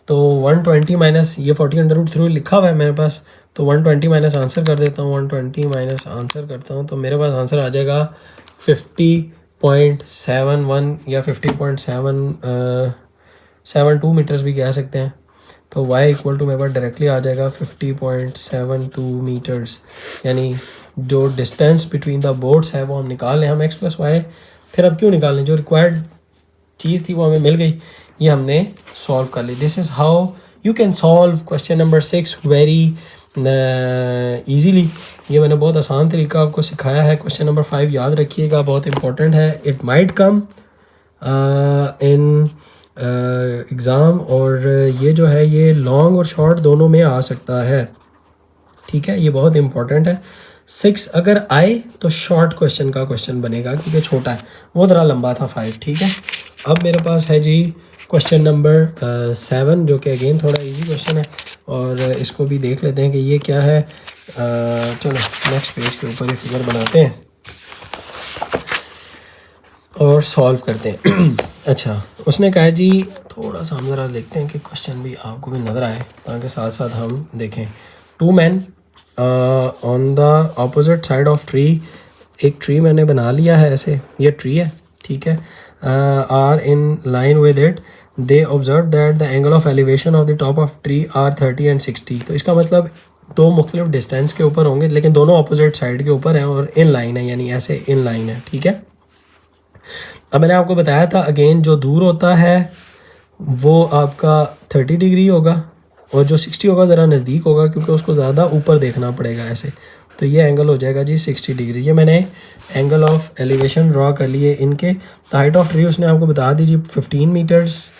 तो 120 - ये 40√3 लिखा हुआ है मेरे पास, तो 120 - आंसर कर देता हूँ, 120 - आंसर करता हूँ तो मेरे पास आंसर आ जाएगा 50.71 या 50.72 मीटर्स भी कह सकते हैं। तो y = मेरे पास डायरेक्टली आ जाएगा 50.72 मीटर्स, यानी जो डिस्टेंस बिटवीन द बोर्ड्स है वो हम निकाल लें, हम x + y, फिर अब क्यों निकाल लें, जो रिक्वायर्ड चीज़ थी वो हमें मिल गई, ये हमने सॉल्व कर ली। This is how you can solve question number 6 very easily. ये मैंने बहुत आसान तरीका आपको सिखाया है। क्वेश्चन नंबर 5 याद रखिएगा, बहुत इंपॉर्टेंट है, it might come in exam, और ये जो है ये लॉन्ग और शॉर्ट दोनों में आ सकता है, ठीक है, ये बहुत इंपॉर्टेंट है। 6 अगर आए तो शॉर्ट क्वेश्चन का क्वेश्चन बनेगा, क्योंकि छोटा है, वो ज़रा लंबा था 5, ठीक है। अब मेरे पास है जी क्वेश्चन नंबर 7, जो कि अगेन थोड़ा इजी क्वेश्चन है, और इसको भी देख लेते हैं कि ये क्या है। चलो नेक्स्ट पेज के ऊपर ये फिगर बनाते हैं और सॉल्व करते हैं। अच्छा, उसने कहा जी, थोड़ा सा हम ज़रा देखते हैं कि क्वेश्चन भी आपको भी नज़र आए, ताकि साथ साथ हम देखें। 2 men on the opposite side of tree, एक ट्री मैंने बना लिया है ऐसे, ये ट्री है, ठीक है, are in line with it, they observe that the angle of elevation of the top of tree are 30 and 60। तो इसका मतलब दो मुख्तलिफ डिस्टेंस के ऊपर होंगे, लेकिन दोनों अपोजिट साइड के ऊपर हैं और इन लाइन है, यानी ऐसे इन लाइन है, ठीक है। अब मैंने आपको बताया था अगेन, जो दूर होता है वो आपका 30 डिग्री होगा, और जो 60 होगा ज़रा नज़दीक होगा, क्योंकि उसको ज़्यादा ऊपर देखना पड़ेगा ऐसे, तो ये एंगल हो जाएगा जी 60 डिग्री। ये मैंने एंगल ऑफ एलिवेशन ड्रॉ कर लिए इनके। द हाइट ऑफ ट्री उसने आपको बता दी जी 15 metres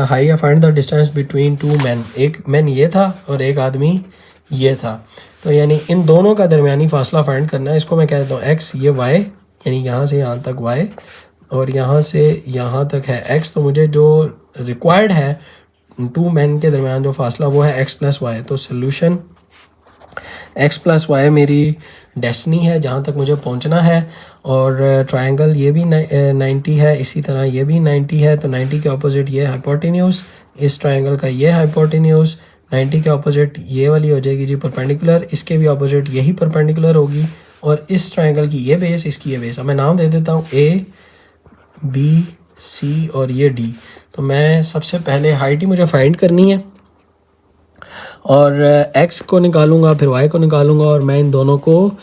high. Find the distance between 2 men, एक मैन ये था और एक आदमी ये था, तो यानी इन दोनों का दरमियानी फासला फाइंड करना है। इसको मैं कह देता हूँ x, ये y, यानी यहाँ से यहाँ तक y, और यहाँ से यहाँ तक है x। तो मुझे जो रिक्वायर्ड है 2 men के दरमियान जो फासला वो है x + y। तो सोल्यूशन x + y मेरी डेस्टिनी है, जहाँ तक मुझे पहुँचना है, और ट्रायंगल ये भी 90 है, इसी तरह ये भी 90 है, तो 90 के अपोजिट ये हाइपोटेन्यूज, इस ट्रायंगल का ये हाइपोटेन्यूज, 90 के अपोजिट ये वाली हो जाएगी जी परपेंडिकुलर, इसके भी अपोजिट यही परपेंडिकुलर होगी, और इस ट्रायंगल की ये बेस, इसकी ये बेस। अब मैं नाम दे देता हूँ A, B, C और ये D। तो मैं सबसे पहले हाइट ही मुझे फाइंड करनी है, और x को निकालूंगा, फिर y को निकालूंगा, और मैं इन दोनों को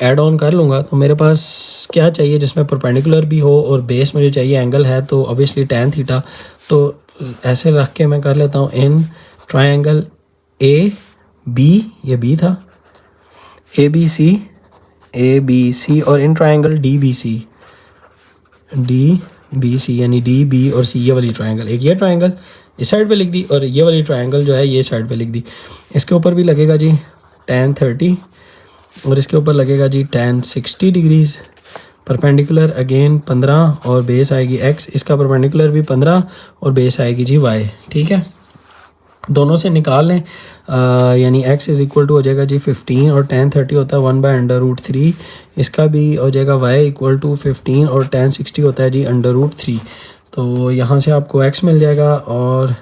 ऐड ऑन कर लूँगा। तो मेरे पास क्या चाहिए जिसमें परपेंडिकुलर भी हो और बेस मुझे चाहिए एंगल है, तो ऑब्वियसली tan थीटा। तो ऐसे रख के मैं कर लेता हूँ इन ट्रायंगल A B, ये B था, A B C, और in triangle D B C, यानी D B और C, ये वाली ट्रायंगल, एक ये ट्रायंगल इस साइड पे लिख दी, और ये वाली ट्रायंगल जो है ये साइड पे लिख दी। इसके ऊपर भी लगेगा जी tan 30, और इसके ऊपर लगेगा जी tan 60 डिग्रीज। परपेंडिकुलर अगेन 15, और बेस आएगी x, इसका परपेंडिकुलर भी 15 और बेस आएगी जी y, ठीक है। दोनों से निकाल लें, यानी x इज़ इक्वल टू हो जाएगा जी 15 और tan 30 होता है 1/√3। इसका भी हो जाएगा y इक्वल टू 15 और tan 60 होता है जी √3। तो यहाँ से आपको x मिल जाएगा और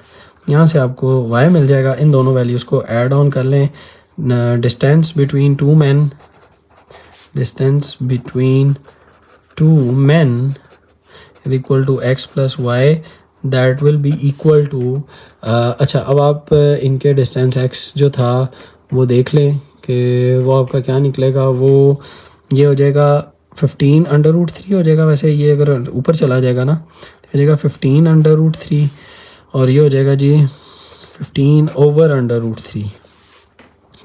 यहाँ से आपको y मिल जाएगा। इन दोनों वैल्यूज़ को ऐड ऑन कर लें। Distance between two man is equal to x plus y, that will be equal to, अच्छा अब आप इनके डिस्टेंस x जो था वो देख लें कि वो आपका क्या निकलेगा। वो ये हो जाएगा 15/√3 हो जाएगा। वैसे ये अगर ऊपर चला जाएगा ना तो हो जाएगा 15/√3 और ये हो जाएगा जी 15/√3।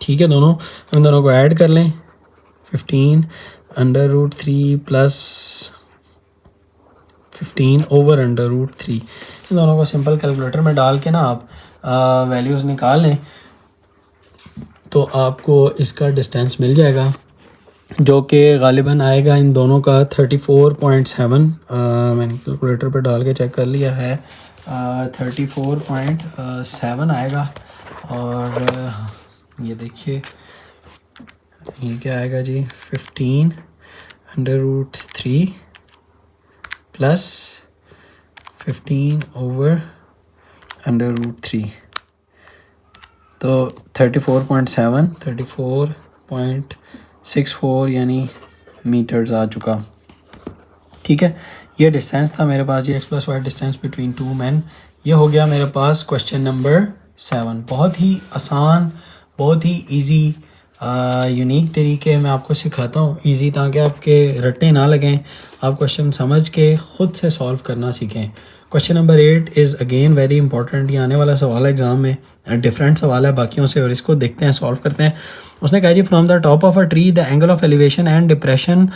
ठीक है, हम दोनों को ऐड कर लें। 15/√3 प्लस 15/√3, इन दोनों को सिंपल कैलकुलेटर में डाल के ना आप वैल्यूज़ निकाल लें तो आपको इसका डिस्टेंस मिल जाएगा, जो कि गालिबन आएगा इन दोनों का 34.7। मैंने कैलकुलेटर पे डाल के चेक कर लिया है, 34.7 आएगा। और ये देखिए ये क्या आएगा जी 15/√3 प्लस 15/√3, तो 34.64 यानी मीटर्स आ चुका। ठीक है, ये डिस्टेंस था मेरे पास जी x plus y distance between two man. ये हो गया मेरे पास क्वेश्चन नंबर 7। बहुत ही आसान, बहुत ही इजी, यूनिक तरीके मैं आपको सिखाता हूँ इजी, ताकि आपके रट्टे ना लगें, आप क्वेश्चन समझ के ख़ुद से सॉल्व करना सीखें। Question number 8 is again very important. ये आने वाला सवाल है एग्ज़ाम में, डिफरेंट सवाल है बाकियों से, और इसको देखते हैं, सॉल्व करते हैं। उसने कहा जी from the top of a tree the angle of elevation and depression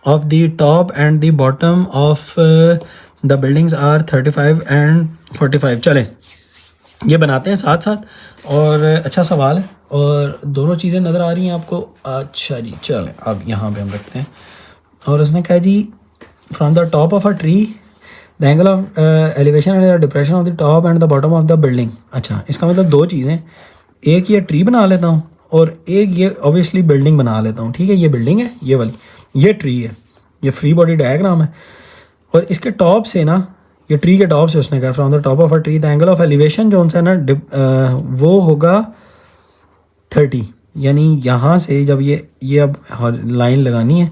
of the top and the bottom of the buildings are 35 and 45। चलें ये बनाते हैं साथ साथ, और अच्छा सवाल है और दोनों चीज़ें नज़र आ रही हैं आपको। अच्छा जी चलें अब यहाँ पे हम रखते हैं। और उसने कहा जी from the top of a tree the angle of elevation and the depression of the top and the bottom of the building. अच्छा, इसका मतलब दो चीज़ें, एक ये ट्री बना लेता हूँ और एक ये ऑब्वियसली बिल्डिंग बना लेता हूँ। ठीक है, ये बिल्डिंग है, ये वाली, ये ट्री है, ये फ्री बॉडी डायग्राम है, और इसके टॉप से ना, ये ट्री के टॉप से उसने कहा from the top of a tree the angle of elevation जो उनसे ना वो होगा 30, यानी यहाँ से जब ये अब लाइन लगानी है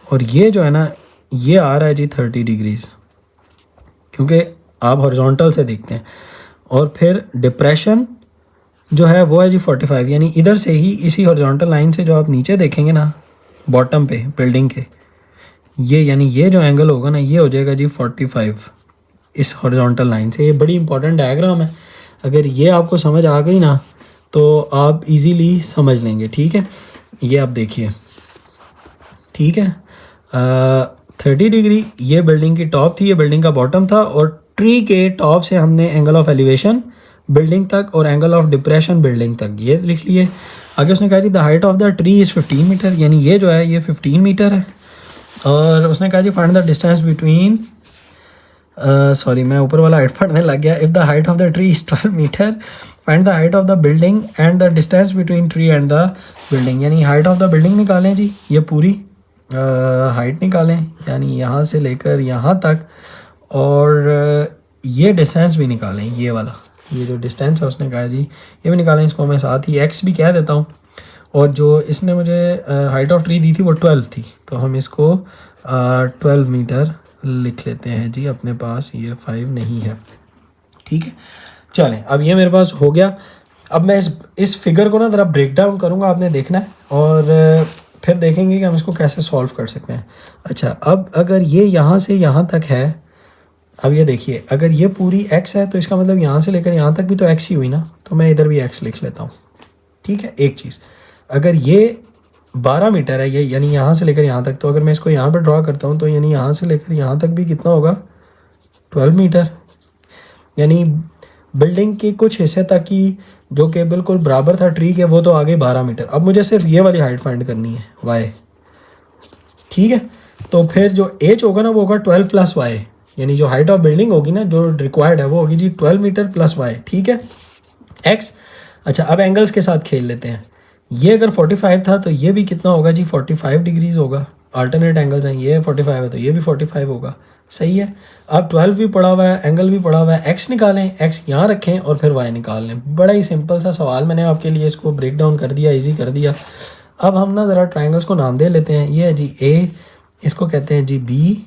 और ये जो है ना ये आ रहा है जी 30 डिग्रीज, क्योंकि आप हॉरिजॉन्टल से देखते हैं। और फिर डिप्रेशन जो है वो है जी 45, यानी इधर से ही इसी हॉरिजॉन्टल लाइन से जो आप नीचे देखेंगे ना बॉटम पे बिल्डिंग के, ये यानी ये जो एंगल होगा ना ये हो जाएगा जी 45 इस हॉरिजॉन्टल लाइन से। ये बड़ी इंपॉर्टेंट डायग्राम है, अगर ये आपको समझ आ गई ना तो आप इजीली समझ लेंगे। ठीक है, ये आप देखिए, ठीक है, 30 डिग्री ये बिल्डिंग की टॉप थी, ये बिल्डिंग का बॉटम था, और ट्री के टॉप से हमने एंगल ऑफ एलिवेशन बिल्डिंग तक और एंगल ऑफ डिप्रेशन बिल्डिंग तक ये लिख लिए। आगे उसने कहा जी the height of the tree is 15 metre, यानी ये जो है ये 15 मीटर है। और उसने कहा जी find the distance between, sorry मैं ऊपर वाला हाइट पढ़ने लग गया। If the height of the tree is 12 metre find the height of the building and the distance between tree and the building, यानी हाइट ऑफ द बिल्डिंग निकालें जी, ये पूरी हाइट निकालें, यानी यहाँ से लेकर यहाँ तक, और ये डिस्टेंस भी निकालें, ये वाला, ये जो डिस्टेंस है उसने कहा जी ये भी निकालें। इसको मैं साथ ही x भी कह देता हूँ, और जो इसने मुझे हाइट ऑफ ट्री दी थी वो 12 थी, तो हम इसको 12 मीटर लिख लेते हैं जी अपने पास, ये 5 नहीं है। ठीक है, चलें अब ये मेरे पास हो गया। अब मैं इस फिगर को ना ज़रा ब्रेक डाउन करूँगा, आपने देखना है, और फिर देखेंगे कि हम इसको कैसे सॉल्व कर सकते हैं। अच्छा, अब अगर ये यहाँ से यहाँ तक है, अब ये देखिए अगर ये पूरी x है तो इसका मतलब यहाँ से लेकर यहाँ तक भी तो x ही हुई ना, तो मैं इधर भी x लिख लेता हूँ। ठीक है, एक चीज़, अगर ये 12 मीटर है ये, यानी यहाँ से लेकर यहाँ तक, तो अगर मैं इसको यहाँ पर ड्रा करता हूँ तो यानी यहाँ से लेकर यहाँ तक भी कितना होगा 12 मीटर, यानी बिल्डिंग के कुछ हिस्से तक की जो कि बिल्कुल बराबर था ट्री के, वो तो आगे 12 मीटर। अब मुझे सिर्फ ये वाली हाइट फाइंड करनी है y। ठीक है, तो फिर जो h होगा ना वो होगा 12 प्लस y, यानी जो हाइट ऑफ बिल्डिंग होगी ना जो रिक्वायर्ड है वो होगी जी 12 मीटर प्लस y। ठीक है, एक्स। अच्छा अब एंगल्स के साथ खेल लेते हैं। ये अगर 45 था तो ये भी कितना होगा जी 45 डिग्रीज होगा। अल्टरनेट एंगल्स हैं, ये 45 है तो ये भी 45 होगा। सही है। अब 12 भी पड़ा हुआ है, एंगल भी पड़ा हुआ है, एक्स निकालें, एक्स यहाँ रखें और फिर वाई निकाल लें। बड़ा ही सिंपल सा सवाल, मैंने आपके लिए इसको ब्रेक डाउन कर दिया, ईजी कर दिया। अब हम ना ज़रा ट्राइंगल्स को नाम दे लेते हैं। ये है जी ए, इसको कहते हैं जी बी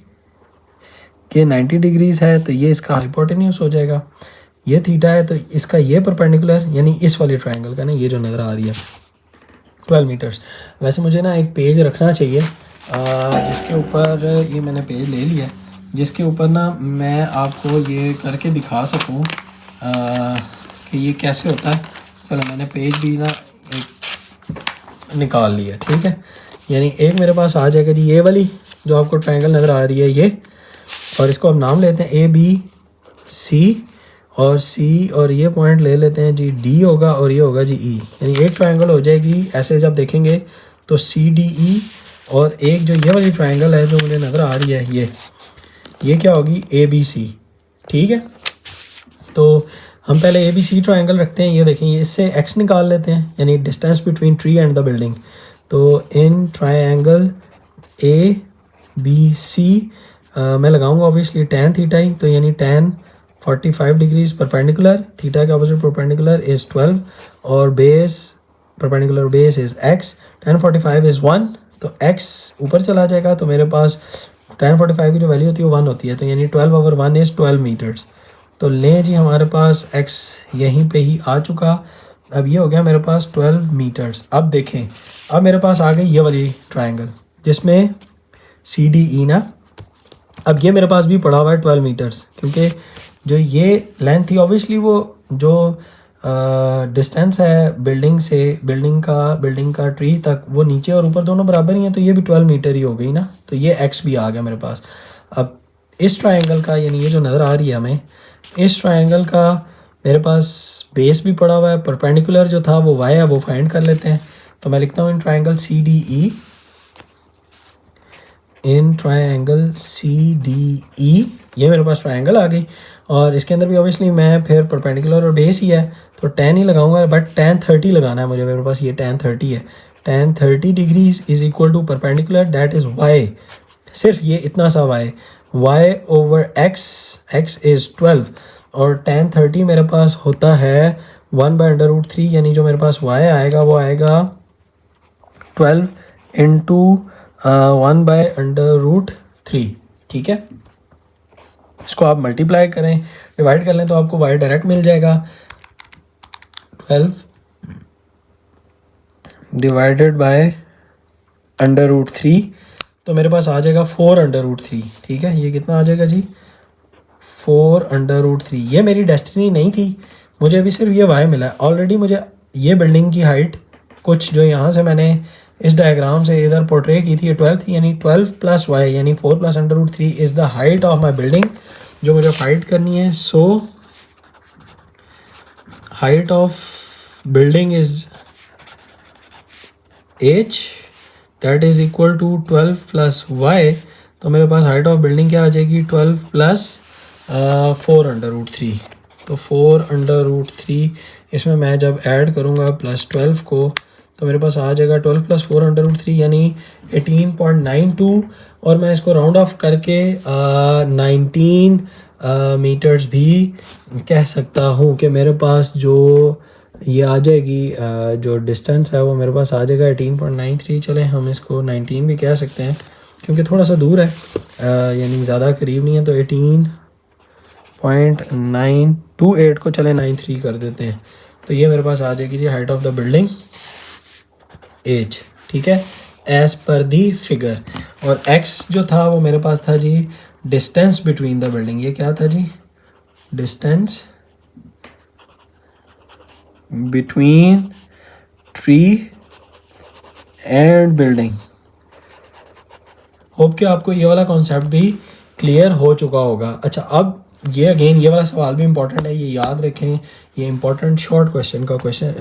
के 90 डिग्रीज है तो ये इसका हाइपोटेन्यूस हो जाएगा। ये थीटा है तो इसका ये परपेंडिकुलर, यानी इस वाली ट्राइंगल का ना, ये जो नज़र आ रही है 12 मीटर्स। वैसे मुझे ना एक पेज रखना चाहिए जिसके ऊपर, ये मैंने पेज ले लिया, जिसके ऊपर ना मैं आपको ये करके दिखा सकूं कि ये कैसे होता है। चलो मैंने पेज भी ना एक निकाल लिया, ठीक है। यानी एक मेरे पास आ जाएगा जी ये वाली जो आपको ट्रायंगल नज़र आ रही है ये, और इसको हम नाम लेते हैं ए बी सी, और सी और ये पॉइंट ले लेते हैं जी डी होगा, और ये होगा जी ई। यानी एक ट्रायंगल हो जाएगी ऐसे जब देखेंगे तो सी डी ई, और एक जो ये वाली ट्रायंगल है जो मुझे नज़र आ रही है ये क्या होगी ए बी सी। ठीक है, तो हम पहले ए बी सी ट्रायंगल रखते हैं। ये देखेंगे इससे एक्स निकाल लेते हैं, यानी distance between tree and the building. तो इन ट्रायंगल ए बी सी मैं लगाऊंगा ऑब्वियसली टैन थीटा ही, तो यानी टैन 45 डिग्रीज परपेंडिकुलर, थीटा के ऑपोजिट परपेंडिकुलर इज़ 12, और base perpendicular base is x, tan 45 is 1, तो x ऊपर चला जाएगा तो मेरे पास टैन 45 की जो वैल्यू होती है वो 1 होती है, तो यानी 12/1 इज़ 12 मीटर्स। तो लें जी हमारे पास x यहीं पे ही आ चुका। अब ये हो गया मेरे पास 12 मीटर्स। अब देखें, अब मेरे पास आ गई ये वाली ट्रायंगल जिसमें सी डी ई ना, अब ये मेरे पास भी पड़ा हुआ है 12 मीटर्स, क्योंकि जो ये लेंथ थी ऑब्वियसली वो जो डिस्टेंस है बिल्डिंग से, बिल्डिंग का ट्री तक, वो नीचे और ऊपर दोनों बराबर ही हैं, तो ये भी 12 मीटर ही हो गई ना, तो ये x भी आ गया मेरे पास। अब इस ट्रायंगल का, यानी ये जो नज़र आ रही है हमें, इस ट्रायंगल का मेरे पास बेस भी पड़ा हुआ है, परपेंडिकुलर जो था वो y है, वो फाइंड कर लेते हैं। तो मैं लिखता हूँ in triangle C D E, in triangle C D E, ये मेरे पास ट्रायंगल आ गई, और इसके अंदर भी ऑब्वियसली मैं फिर परपेंडिकुलर और बेस ही है तो tan ही लगाऊंगा, बट tan 30 लगाना है मुझे, मेरे पास ये tan 30 है। tan 30 degrees is equal to perpendicular, that is y, सिर्फ ये इतना सा y ओवर x इज़ 12, और tan 30 मेरे पास होता है 1/√3, यानी जो मेरे पास y आएगा वो आएगा 12 इंटू 1/√3। ठीक है, इसको आप मल्टीप्लाई करें, डिवाइड कर लें तो आपको y डायरेक्ट मिल जाएगा। 12 डिवाइडेड बाय √3, तो मेरे पास आ जाएगा 4/√3। ठीक है, ये कितना आ जाएगा जी 4/√3। ये मेरी डेस्टिनी नहीं थी, मुझे अभी सिर्फ ये y मिला है। ऑलरेडी मुझे ये बिल्डिंग की हाइट कुछ जो यहाँ से मैंने इस डायग्राम से इधर पोर्ट्रे की थी, ये 12 थी, यानी 12 प्लस y यानी 4 plus √3 is the height of my building जो मुझे फाइंड करनी है। So height of building is h, that is equal to 12 plus y, तो मेरे पास हाइट ऑफ बिल्डिंग क्या आ जाएगी 12 प्लस 4/√3, तो 4/√3 इसमें मैं जब ऐड करूँगा प्लस 12 को तो मेरे पास आ जाएगा 12 प्लस 4/√3 यानी 18.92, और मैं इसको राउंड ऑफ करके 19 मीटर्स भी कह सकता हूँ कि मेरे पास जो ये आ जाएगी जो डिस्टेंस है वो मेरे पास आ जाएगा 18.93। चलें हम इसको 19 भी कह सकते हैं क्योंकि थोड़ा सा दूर है, यानी ज़्यादा करीब नहीं है, तो 18.928 को चलें 93 कर देते हैं, तो ये मेरे पास आ जाएगी जी height of the building as. ठीक है, एज पर दी फिगर। और x जो था वो मेरे पास था जी डिस्टेंस बिटवीन द बिल्डिंग, ये क्या था जी distance between tree and building. Hope कि आपको ये वाला कॉन्सेप्ट भी क्लियर हो चुका होगा। अच्छा, अब ये अगेन ये वाला सवाल भी इम्पोर्टेंट है, ये याद रखें, ये इम्पोर्टेंट शॉर्ट क्वेश्चन का क्वेश्चन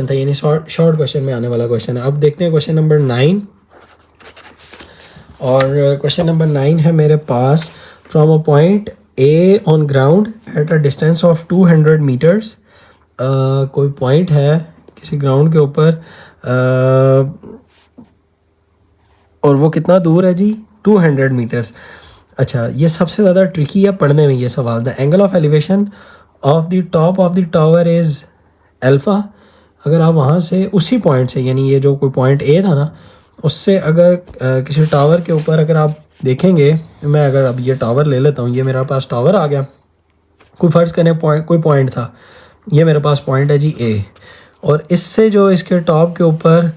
था, यानी शॉर्ट क्वेश्चन में आने वाला क्वेश्चन है। अब देखते हैं क्वेश्चन नंबर 9, और क्वेश्चन नंबर 9 है मेरे पास, from a point A on ground at a distance of 200 metres, कोई पॉइंट है किसी ग्राउंड के ऊपर और वो कितना दूर है जी 200 मीटर्स। अच्छा, ये सबसे ज़्यादा ट्रिकी है पढ़ने में ये सवाल। The angle of elevation of the top of the tower is alpha. अगर आप वहाँ से उसी पॉइंट से, यानी ये जो कोई पॉइंट ए था ना, उससे अगर किसी टावर के ऊपर अगर आप देखेंगे, मैं अगर अब ये टावर ले लेता हूँ, ये मेरे पास टावर आ गया, कोई फ़र्ज़ करें कोई पॉइंट था, ये मेरे पास पॉइंट है जी ए, और इससे जो इसके टॉप के ऊपर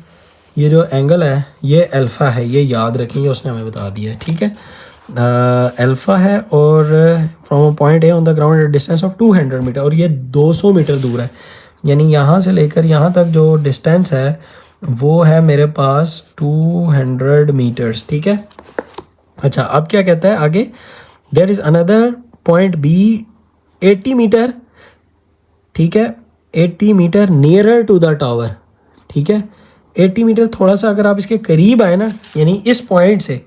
ये जो एंगल है ये अल्फ़ा है, ये याद रखेंगे, उसने हमें बता दिया है, ठीक है। अल्फ़ा है और from point A on the ground distance of 200 metre, और ये 200 मीटर दूर है, यानी यहाँ से लेकर यहाँ तक जो डिस्टेंस है वो है मेरे पास 200 मीटर्स, ठीक है। अच्छा, अब क्या कहता है आगे, there is another point B 80 metre, ठीक है, 80 metre nearer to the tower, ठीक है। 80 मीटर थोड़ा सा अगर आप इसके करीब आए ना, यानी इस पॉइंट से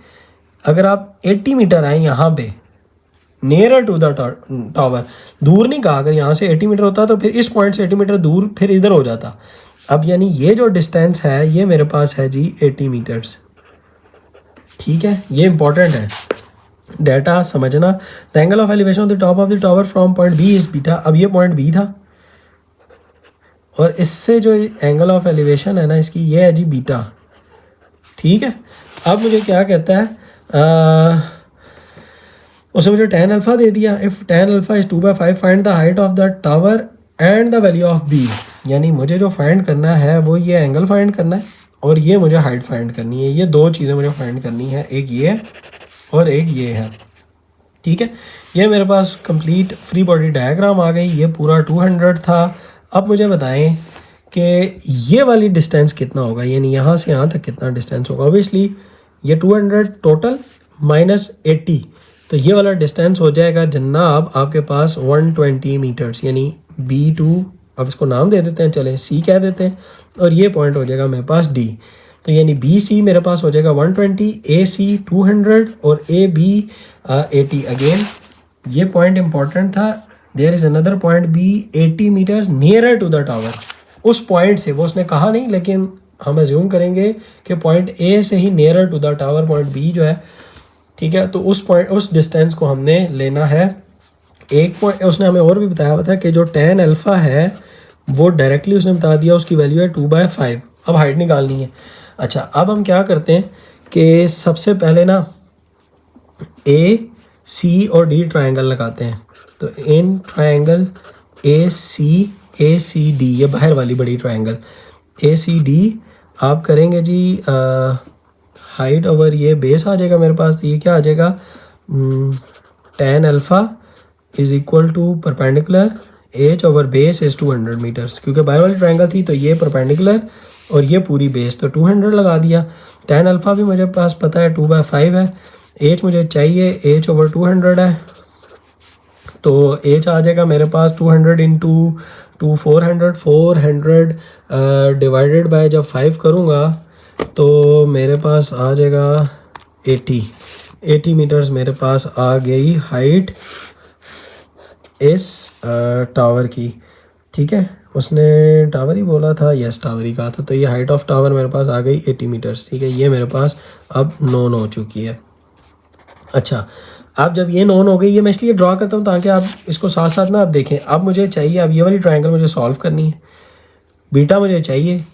अगर आप 80 मीटर आए यहाँ पे नियरर टू द टावर, दूर नहीं कहा, अगर यहाँ से 80 मीटर होता तो फिर इस पॉइंट से 80 मीटर दूर फिर इधर हो जाता। अब यानी ये जो डिस्टेंस है ये मेरे पास है जी 80 मीटर्स, ठीक है। ये इंपॉर्टेंट है डाटा समझना। The angle of elevation of the top of the tower from point B is beta. अब ये पॉइंट बी था और इससे जो एंगल ऑफ एलिवेशन है ना इसकी, ये है जी बीटा, ठीक है। अब मुझे क्या कहता है, उसने मुझे tan अल्फ़ा दे दिया। If tan alpha is 2/5 find the height of the tower and the value of B. यानी मुझे जो फाइंड करना है वो ये एंगल फाइंड करना है और ये मुझे हाइट फाइंड करनी है। ये दो चीज़ें मुझे फाइंड करनी है, एक ये है और एक ये है, ठीक है। ये मेरे पास कंप्लीट फ्री बॉडी डायग्राम आ गई। ये पूरा 200 था। अब मुझे बताएं कि ये वाली डिस्टेंस कितना होगा, यानी यहाँ से यहाँ तक कितना डिस्टेंस होगा। ऑब्वियसली ये 200 टोटल माइनस 80, तो ये वाला डिस्टेंस हो जाएगा जनाब आपके पास 120 मीटर्स, यानी B2, अब इसको नाम दे देते हैं, चले C कह देते हैं, और ये पॉइंट हो जाएगा मेरे पास D। तो यानी BC मेरे पास हो जाएगा 120, AC 200 और AB 80। अगेन ये पॉइंट इंपॉर्टेंट था। There is another point B 80 metres nearer to the tower. उस पॉइंट से, वो उसने कहा नहीं लेकिन हम अज्यूम करेंगे कि पॉइंट A से ही nearer to the tower point B जो है, ठीक है। तो उस पॉइंट, उस डिस्टेंस को हमने लेना है। एक पॉइंट उसने हमें और भी बताया हुआ था कि जो tan अल्फ़ा है वो डायरेक्टली उसने बता दिया उसकी वैल्यू है 2/5। अब हाइट निकालनी है। अच्छा, अब हम क्या करते हैं कि सबसे पहले ना AC और D ट्रायंगल लगाते हैं। तो इन ट्रायंगल ACD, ये बाहर वाली बड़ी ट्रायंगल ACD आप करेंगे जी, हाइट ओवर ये बेस आ जाएगा मेरे पास। ये क्या आ जाएगा, tan alpha is equal to perpendicular as over base is 200 metres, क्योंकि बाहर वाली ट्रायंगल थी तो ये परपेंडिकुलर और ये पूरी बेस, तो 200 लगा दिया। tan अल्फ़ा भी मुझे पास पता है 2/5 है। एच मुझे चाहिए, एच ओवर 200 है, तो एच आ जाएगा मेरे पास 200 इंटू 400 डिवाइडेड बाय जब 5 करूँगा तो मेरे पास आ जाएगा 80 मीटर्स मेरे पास आ गई हाइट इस टावर की, ठीक है। उसने टावर ही बोला था, यस टावर ही कहा था। तो ये हाइट ऑफ टावर मेरे पास आ गई 80 मीटर्स, ठीक है। ये मेरे पास अब नोन हो चुकी है। अच्छा, अब जब ये नोन हो गई, ये मैं इसलिए ड्रॉ करता हूँ ताकि आप इसको साथ साथ ना आप देखें। अब मुझे चाहिए, अब ये वाली ट्रायंगल मुझे सॉल्व करनी है। बीटा मुझे चाहिए,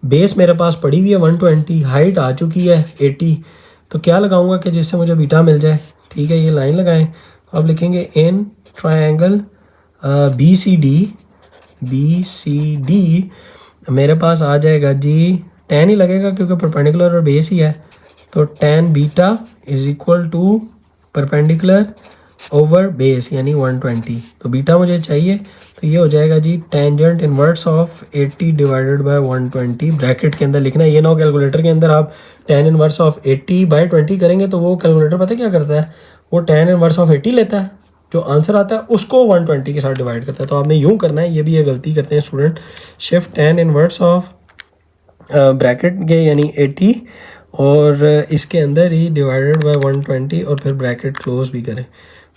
बेस मेरे पास पड़ी हुई है 120, हाइट आ चुकी है 80, तो क्या लगाऊंगा कि जिससे मुझे बीटा मिल जाए, ठीक है। ये लाइन लगाएं। अब लिखेंगे इन ट्रायंगल BCD मेरे पास आ जाएगा जी, tan ही लगेगा क्योंकि परपेंडिकुलर और बेस ही है, तो tan beta is equal to perpendicular over base यानी 120। तो बीटा मुझे चाहिए, तो ये हो जाएगा जी tangent inverse of 80 divided by 120, bracket के अंदर लिखना है। ये ना कैलकुलेटर के अंदर आप tan इनवर्स ऑफ 80/20 करेंगे तो वो कैलकुलेटर पता क्या करता है, वो tan इनवर्स ऑफ 80 लेता है, जो आंसर आता है उसको 120 के साथ डिवाइड करता है। तो आपने यूँ करना है, ये भी ये गलती करते हैं student, shift tan inverse of bracket के यानी 80 और इसके अंदर ही डिवाइडेड बाय 120 और फिर ब्रैकेट क्लोज भी करें।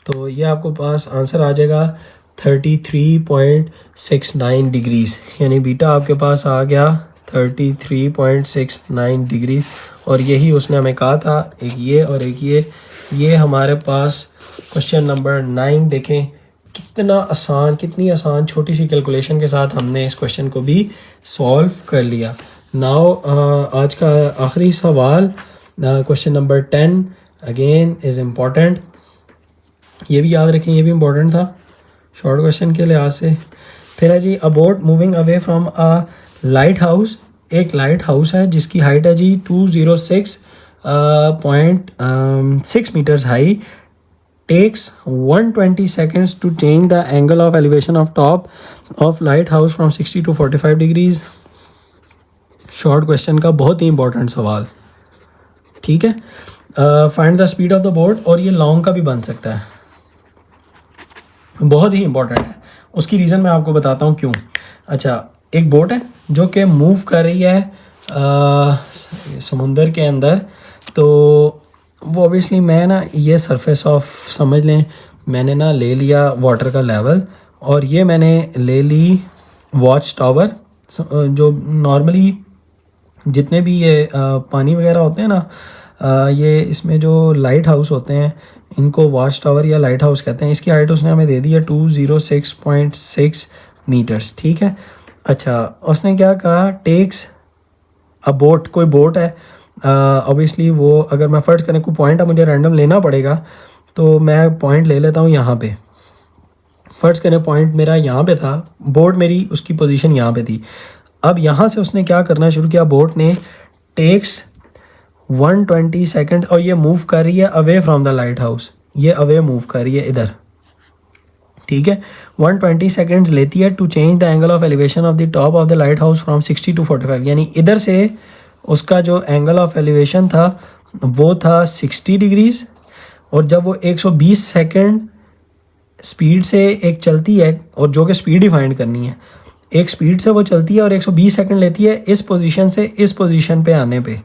तो ये आपको पास आंसर आ जाएगा 33.69 डिग्रीज़, यानी बीटा आपके पास आ गया 33.69 डिग्रीज़। और यही उसने हमें कहा था, एक ये और एक ये हमारे पास क्वेश्चन नंबर 9 देखें कितना आसान, कितनी आसान छोटी सी कैलकुलेशन के साथ हमने इस क्वेश्चन को भी सॉल्व कर लिया। नाउ आज का आखिरी सवाल question number 10 again is important, ये भी याद रखें, ये भी इम्पोर्टेंट था शॉर्ट क्वेश्चन के लिहाज से। फिर है जी, a boat moving away from a lighthouse, एक लाइट हाउस है जिसकी हाइट है जी 206.6 metres high, takes 120 seconds to change the angle of elevation of top of lighthouse from 60 to 45 degrees। Short question का बहुत ही इंपॉर्टेंट सवाल, ठीक है। Find the speed of the boat, और ये लॉन्ग का भी बन सकता है, बहुत ही इंपॉर्टेंट है। उसकी रीज़न मैं आपको बताता हूँ क्यों। अच्छा, एक बोट है जो कि मूव कर रही है समुंदर के अंदर, तो वो ऑब्वियसली मैं ना ये सरफेस ऑफ समझ लें, मैंने ना ले लिया वाटर का लेवल, और ये मैंने ले ली वॉच टावर। जो नॉर्मली जितने भी ये पानी वगैरह होते हैं ना, ये इसमें जो लाइट हाउस होते हैं इनको वॉच टावर या लाइट हाउस कहते हैं। इसकी हाइट उसने हमें दे दी है 206.6 मीटर्स, ठीक है। अच्छा, उसने क्या कहा, टेक्स अ बोट, कोई बोट है ऑब्वियसली वो, अगर मैं फर्स्ट करें कोई पॉइंट है मुझे रैंडम लेना पड़ेगा, तो मैं पॉइंट ले लेता हूँ यहाँ पे। फर्स्ट करें पॉइंट मेरा यहाँ पे था, बोट मेरी उसकी पोजीशन यहाँ पे थी। अब यहाँ से उसने क्या करना शुरू किया, बोट ने टेक्स 120 सेकंड, और ये मूव कर रही है away from the light house, ये अवे मूव कर रही है इधर, ठीक है। 120 सेकंड्स लेती है to change the angle of elevation of the top of the lighthouse from 60 to 45, यानी इधर से उसका जो एंगल ऑफ एलिवेशन था वो था 60 डिग्रीज़, और जब वो 120 सेकंड स्पीड से एक चलती है, और जो कि स्पीड ही फाइंड करनी है, एक स्पीड से वो चलती है और 120 सेकंड लेती है इस पोजीशन से इस पोजीशन पे आने पे,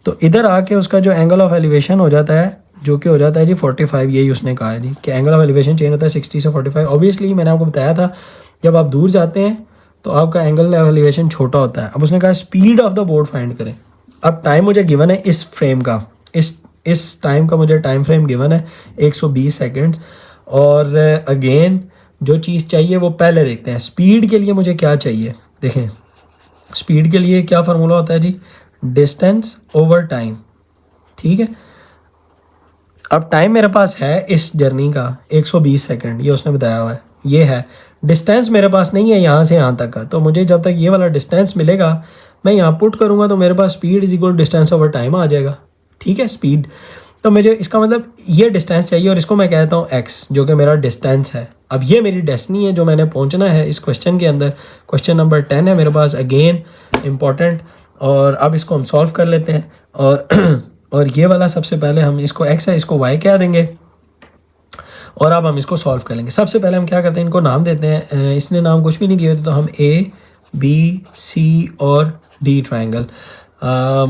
तो इधर आके उसका जो एंगल ऑफ एलिवेशन हो जाता है, जो कि हो जाता है जी 45। यही उसने कहा है जी कि एंगल ऑफ एलिवेशन चेंज होता है 60 से 45। ऑब्वियसली मैंने आपको बताया था जब आप दूर जाते हैं तो आपका एंगल ऑफ एलिवेशन छोटा होता है। अब उसने कहा speed of the boat find करें। अब टाइम मुझे गिवन है इस फ्रेम का, इस टाइम का मुझे टाइम फ्रेम गिवन है 120 सेकेंड्स। और अगेन जो चीज़ चाहिए वो पहले देखते हैं। स्पीड के लिए मुझे क्या चाहिए, देखें स्पीड के लिए क्या फार्मूला होता है जी, डिस्टेंस ओवर टाइम, ठीक है। अब टाइम मेरे पास है इस जर्नी का 120 सेकंड, ये उसने बताया हुआ है, ये है डिस्टेंस मेरे पास नहीं है यहाँ से यहाँ तक का, तो मुझे जब तक ये वाला डिस्टेंस मिलेगा मैं यहाँ पुट करूँगा तो मेरे पास speed is equal distance over time आ जाएगा, ठीक है। स्पीड तो मुझे इसका मतलब ये डिस्टेंस चाहिए और इसको मैं कहता हूँ x, जो कि मेरा डिस्टेंस है। अब ये मेरी डेस्टिनी है जो मैंने पहुँचना है इस क्वेश्चन के अंदर। क्वेश्चन नंबर 10 है मेरे पास, अगेन इम्पॉर्टेंट, और अब इसको हम सॉल्व कर लेते हैं। और ये वाला सबसे पहले हम इसको x है, इसको y कह देंगे, और अब हम इसको सॉल्व कर लेंगे। सबसे पहले हम क्या करते हैं, इनको नाम देते हैं। इसने नाम कुछ भी नहीं दिए थे, तो हम A, B, C और D ट्रायंगल।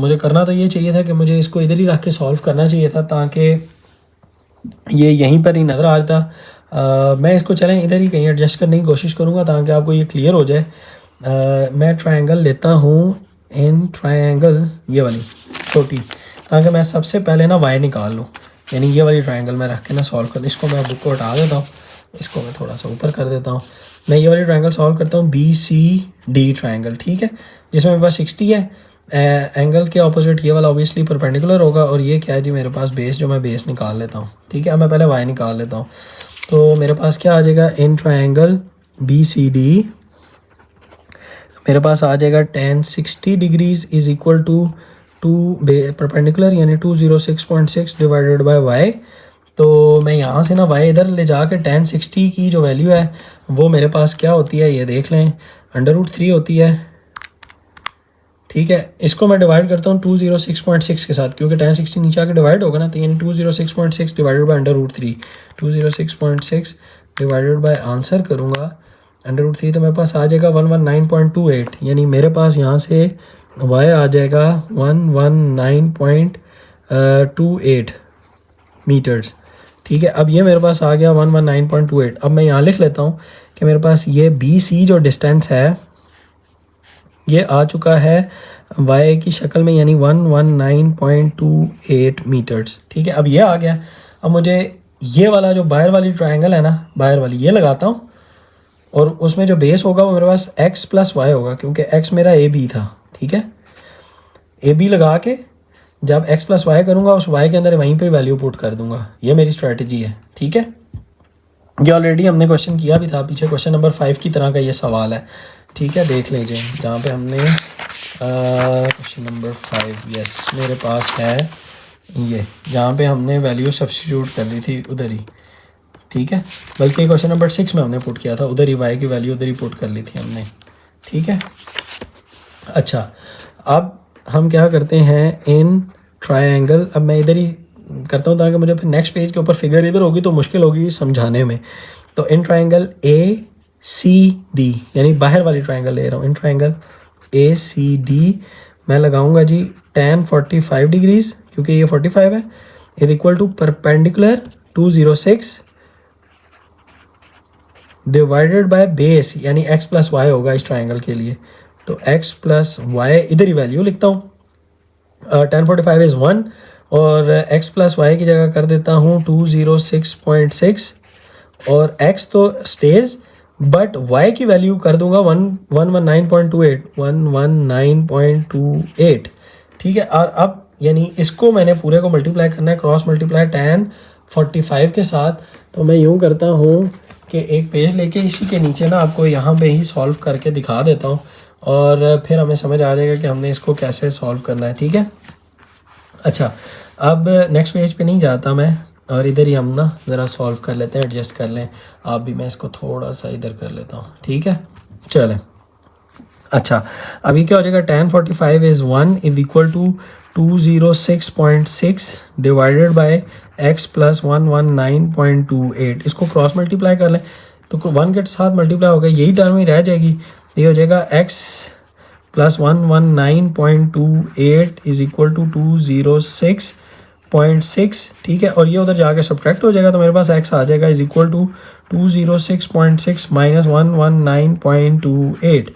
मुझे करना तो ये चाहिए था कि मुझे इसको इधर ही रख के सॉल्व करना चाहिए था ताकि ये यहीं पर ही नज़र आ जाता। मैं इसको चलें इधर ही कहीं एडजस्ट करने की कोशिश करूँगा ताकि आपको ये क्लियर हो जाए। मैं ट्रायंगल लेता हूँ इन ट्रायंगल, ये वाली छोटी, ताकि मैं सबसे पहले ना y निकाल लूँ, यानी ये वाली ट्रायंगल मैं रख के ना सॉल्व कर दूँ। इसको मैं बुक को हटा देता हूँ, इसको मैं थोड़ा सा ऊपर कर देता हूँ। मैं ये वाली ट्रायंगल सॉल्व करता हूँ BCD ट्रायंगल, ठीक है, जिसमें मेरे पास 60 है। एंगल के ऑपोजिट ये वाला ऑब्वियसली परपेंडिकुलर होगा, और ये क्या है जी मेरे पास बेस, जो मैं बेस निकाल लेता हूँ, ठीक है। अब मैं पहले y निकाल लेता हूँ, तो मेरे पास क्या आ जाएगा, इन ट्रायंगल BCD मेरे पास आ जाएगा tan 60 degrees is equal to perpendicular, यानी 206.6 डिवाइडेड बाय y। तो मैं यहाँ से ना y इधर ले जाके tan 60 की जो वैल्यू है वो मेरे पास क्या होती है, ये देख लें, √3 होती है, ठीक है। इसको मैं डिवाइड करता हूँ 206.6 के साथ, क्योंकि tan 60 नीचे आके डिवाइड होगा ना, तो यानी 206.6 divided bye √3, 206.6 divided bye answer करूँगा √3, तो मेरे पास आ जाएगा 119.28, यानी मेरे पास यहाँ से y आ जाएगा 119.28 मीटर्स, ठीक है। अब ये मेरे पास आ गया 119.28। अब मैं यहाँ लिख लेता हूँ कि मेरे पास ये बी सी जो डिस्टेंस है ये आ चुका है वाई की शक्ल में, यानी 119.28 मीटर्स। ठीक है, अब ये आ गया। अब मुझे ये वाला जो बाहर वाली ट्रायंगल है ना, बाहर वाली, ये लगाता हूँ और उसमें जो बेस होगा वो मेरे पास x प्लस वाई होगा, क्योंकि x मेरा ए बी था। ठीक है, ए बी लगा के जब x प्लस वाई करूँगा उस y के अंदर वहीं पे वैल्यू पुट कर दूंगा। ये मेरी स्ट्रेटजी है। ठीक है, ये ऑलरेडी हमने क्वेश्चन किया भी था पीछे, क्वेश्चन नंबर 5 की तरह का ये सवाल है। ठीक है, देख लीजिए जहाँ पे हमने क्वेश्चन नंबर 5, यस मेरे पास है ये, जहाँ पे हमने वैल्यू सब्स्टिट्यूट कर दी थी उधर ही। ठीक है, बल्कि क्वेश्चन नंबर 6 में हमने पुट किया था, उधर ही वाई की वैल्यू उधर ही पुट कर ली थी हमने। ठीक है, अच्छा अब हम क्या करते हैं इन ट्रायंगल, अब मैं इधर ही करता हूँ ताकि मुझे फिर नेक्स्ट पेज के ऊपर फिगर इधर होगी तो मुश्किल होगी समझाने में। तो इन ट्रायंगल ए सी डी, यानी बाहर वाली ट्रायंगल ले रहा हूँ, in triangle A C D मैं लगाऊंगा जी tan 45 डिग्रीज, क्योंकि ये 45 है, is equal to perpendicular 206 divided by base, यानी x प्लस वाई होगा इस ट्रायंगल के लिए। तो x प्लस वाई इधर ही वैल्यू लिखता हूँ, tan 45 इज़ 1 और x प्लस वाई की जगह कर देता हूँ 206.6 और x तो स्टेज बट y की वैल्यू कर दूंगा 119.28। ठीक है, और अब यानी इसको मैंने पूरे को मल्टीप्लाई करना है, क्रॉस मल्टीप्लाई tan 45 के साथ। तो मैं यूँ करता हूँ कि एक पेज लेके इसी के नीचे ना आपको यहाँ पे ही सॉल्व करके दिखा देता हूँ और फिर हमें समझ आ जाएगा कि हमने इसको कैसे सॉल्व करना है। ठीक है, अच्छा अब नेक्स्ट पेज पे नहीं जाता मैं, और इधर ही हम ना ज़रा सॉल्व कर लेते हैं, एडजस्ट कर लें आप भी, मैं इसको थोड़ा सा इधर कर लेता हूँ। ठीक है, चलें। अच्छा अभी क्या हो जाएगा, tan 45 is 1 is equal to 206.6 divided by x plus 119.28। इसको क्रॉस मल्टीप्लाई कर लें तो 1 के साथ मल्टीप्लाई होगा, यही टर्म ही रह जाएगी। ये हो जाएगा x plus 119.28 is equal to 206.6। ठीक है, और ये उधर जाके सब्ट्रैक्ट हो जाएगा तो मेरे पास x आ जाएगा इज इक्वल टू 206.6 माइनस 119.28।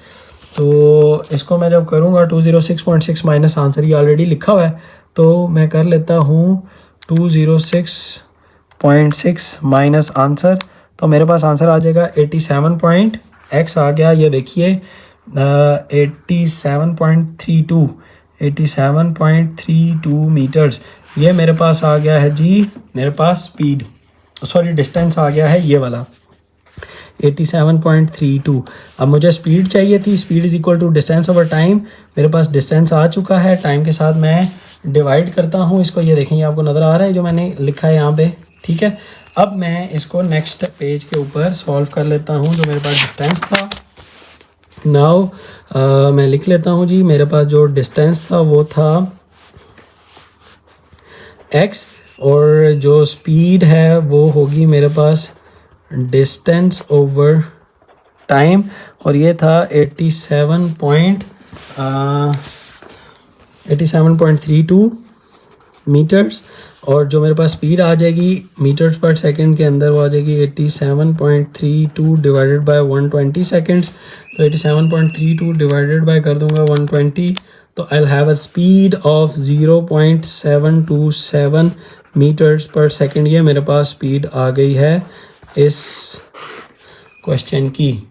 तो इसको मैं जब करूँगा 206.6 माइनस आंसर ये ऑलरेडी लिखा हुआ है, तो मैं कर लेता हूँ 206.6 माइनस आंसर, तो मेरे पास आंसर आ जाएगा 87. x आ गया, ये देखिए 87.32 मीटर्स। ये मेरे पास आ गया है जी, मेरे पास स्पीड सॉरी डिस्टेंस आ गया है ये वाला 87.32। अब मुझे स्पीड चाहिए थी, speed is equal to distance over time. मेरे पास डिस्टेंस आ चुका है, टाइम के साथ मैं डिवाइड करता हूँ इसको, ये देखेंगे आपको नज़र आ रहा है जो मैंने लिखा है यहाँ पे। ठीक है, अब मैं इसको नेक्स्ट पेज के ऊपर सॉल्व कर लेता हूँ। जो मेरे पास डिस्टेंस था नाउ मैं लिख लेता हूँ जी, मेरे पास जो डिस्टेंस था वो था x और जो स्पीड है वो होगी मेरे पास डिस्टेंस ओवर टाइम, और ये था 87.32 मीटर्स। और जो मेरे पास स्पीड आ जाएगी मीटर्स पर सेकंड के अंदर वो आ जाएगी 87.32 डिवाइडेड बाय 120 सेकंड्स। तो 87.32 डिवाइडेड बाय कर दूंगा 120, तो I will have a speed of 0.727 metres per second. ये मेरे पास स्पीड आ गई है इस क्वेश्चन की।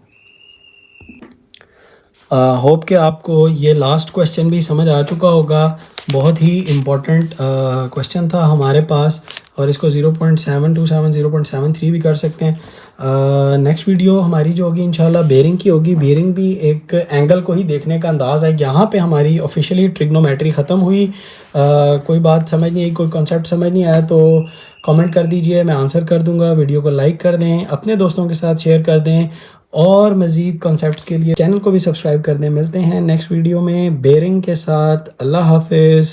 होप कि आपको ये लास्ट क्वेश्चन भी समझ आ चुका होगा। बहुत ही इम्पोर्टेंट क्वेश्चन था हमारे पास, और इसको 0.727 0.73 भी कर सकते हैं। नेक्स्ट वीडियो हमारी जो होगी इंशाल्लाह बेयरिंग की होगी। बेयरिंग भी एक एंगल को ही देखने का अंदाज़ है। यहाँ पे हमारी ऑफिशियली ट्रिग्नोमेट्री ख़त्म हुई। कोई बात समझ नहीं आई, कोई कॉन्सेप्ट समझ नहीं आया तो कमेंट कर दीजिए, मैं आंसर कर दूंगा। वीडियो को लाइक कर दें, अपने दोस्तों के साथ शेयर कर दें, और मज़ीद कॉन्सेप्ट्स के लिए चैनल को भी सब्सक्राइब कर दें। मिलते हैं नेक्स्ट वीडियो में बेयरिंग के साथ। अल्लाह हाफिज़।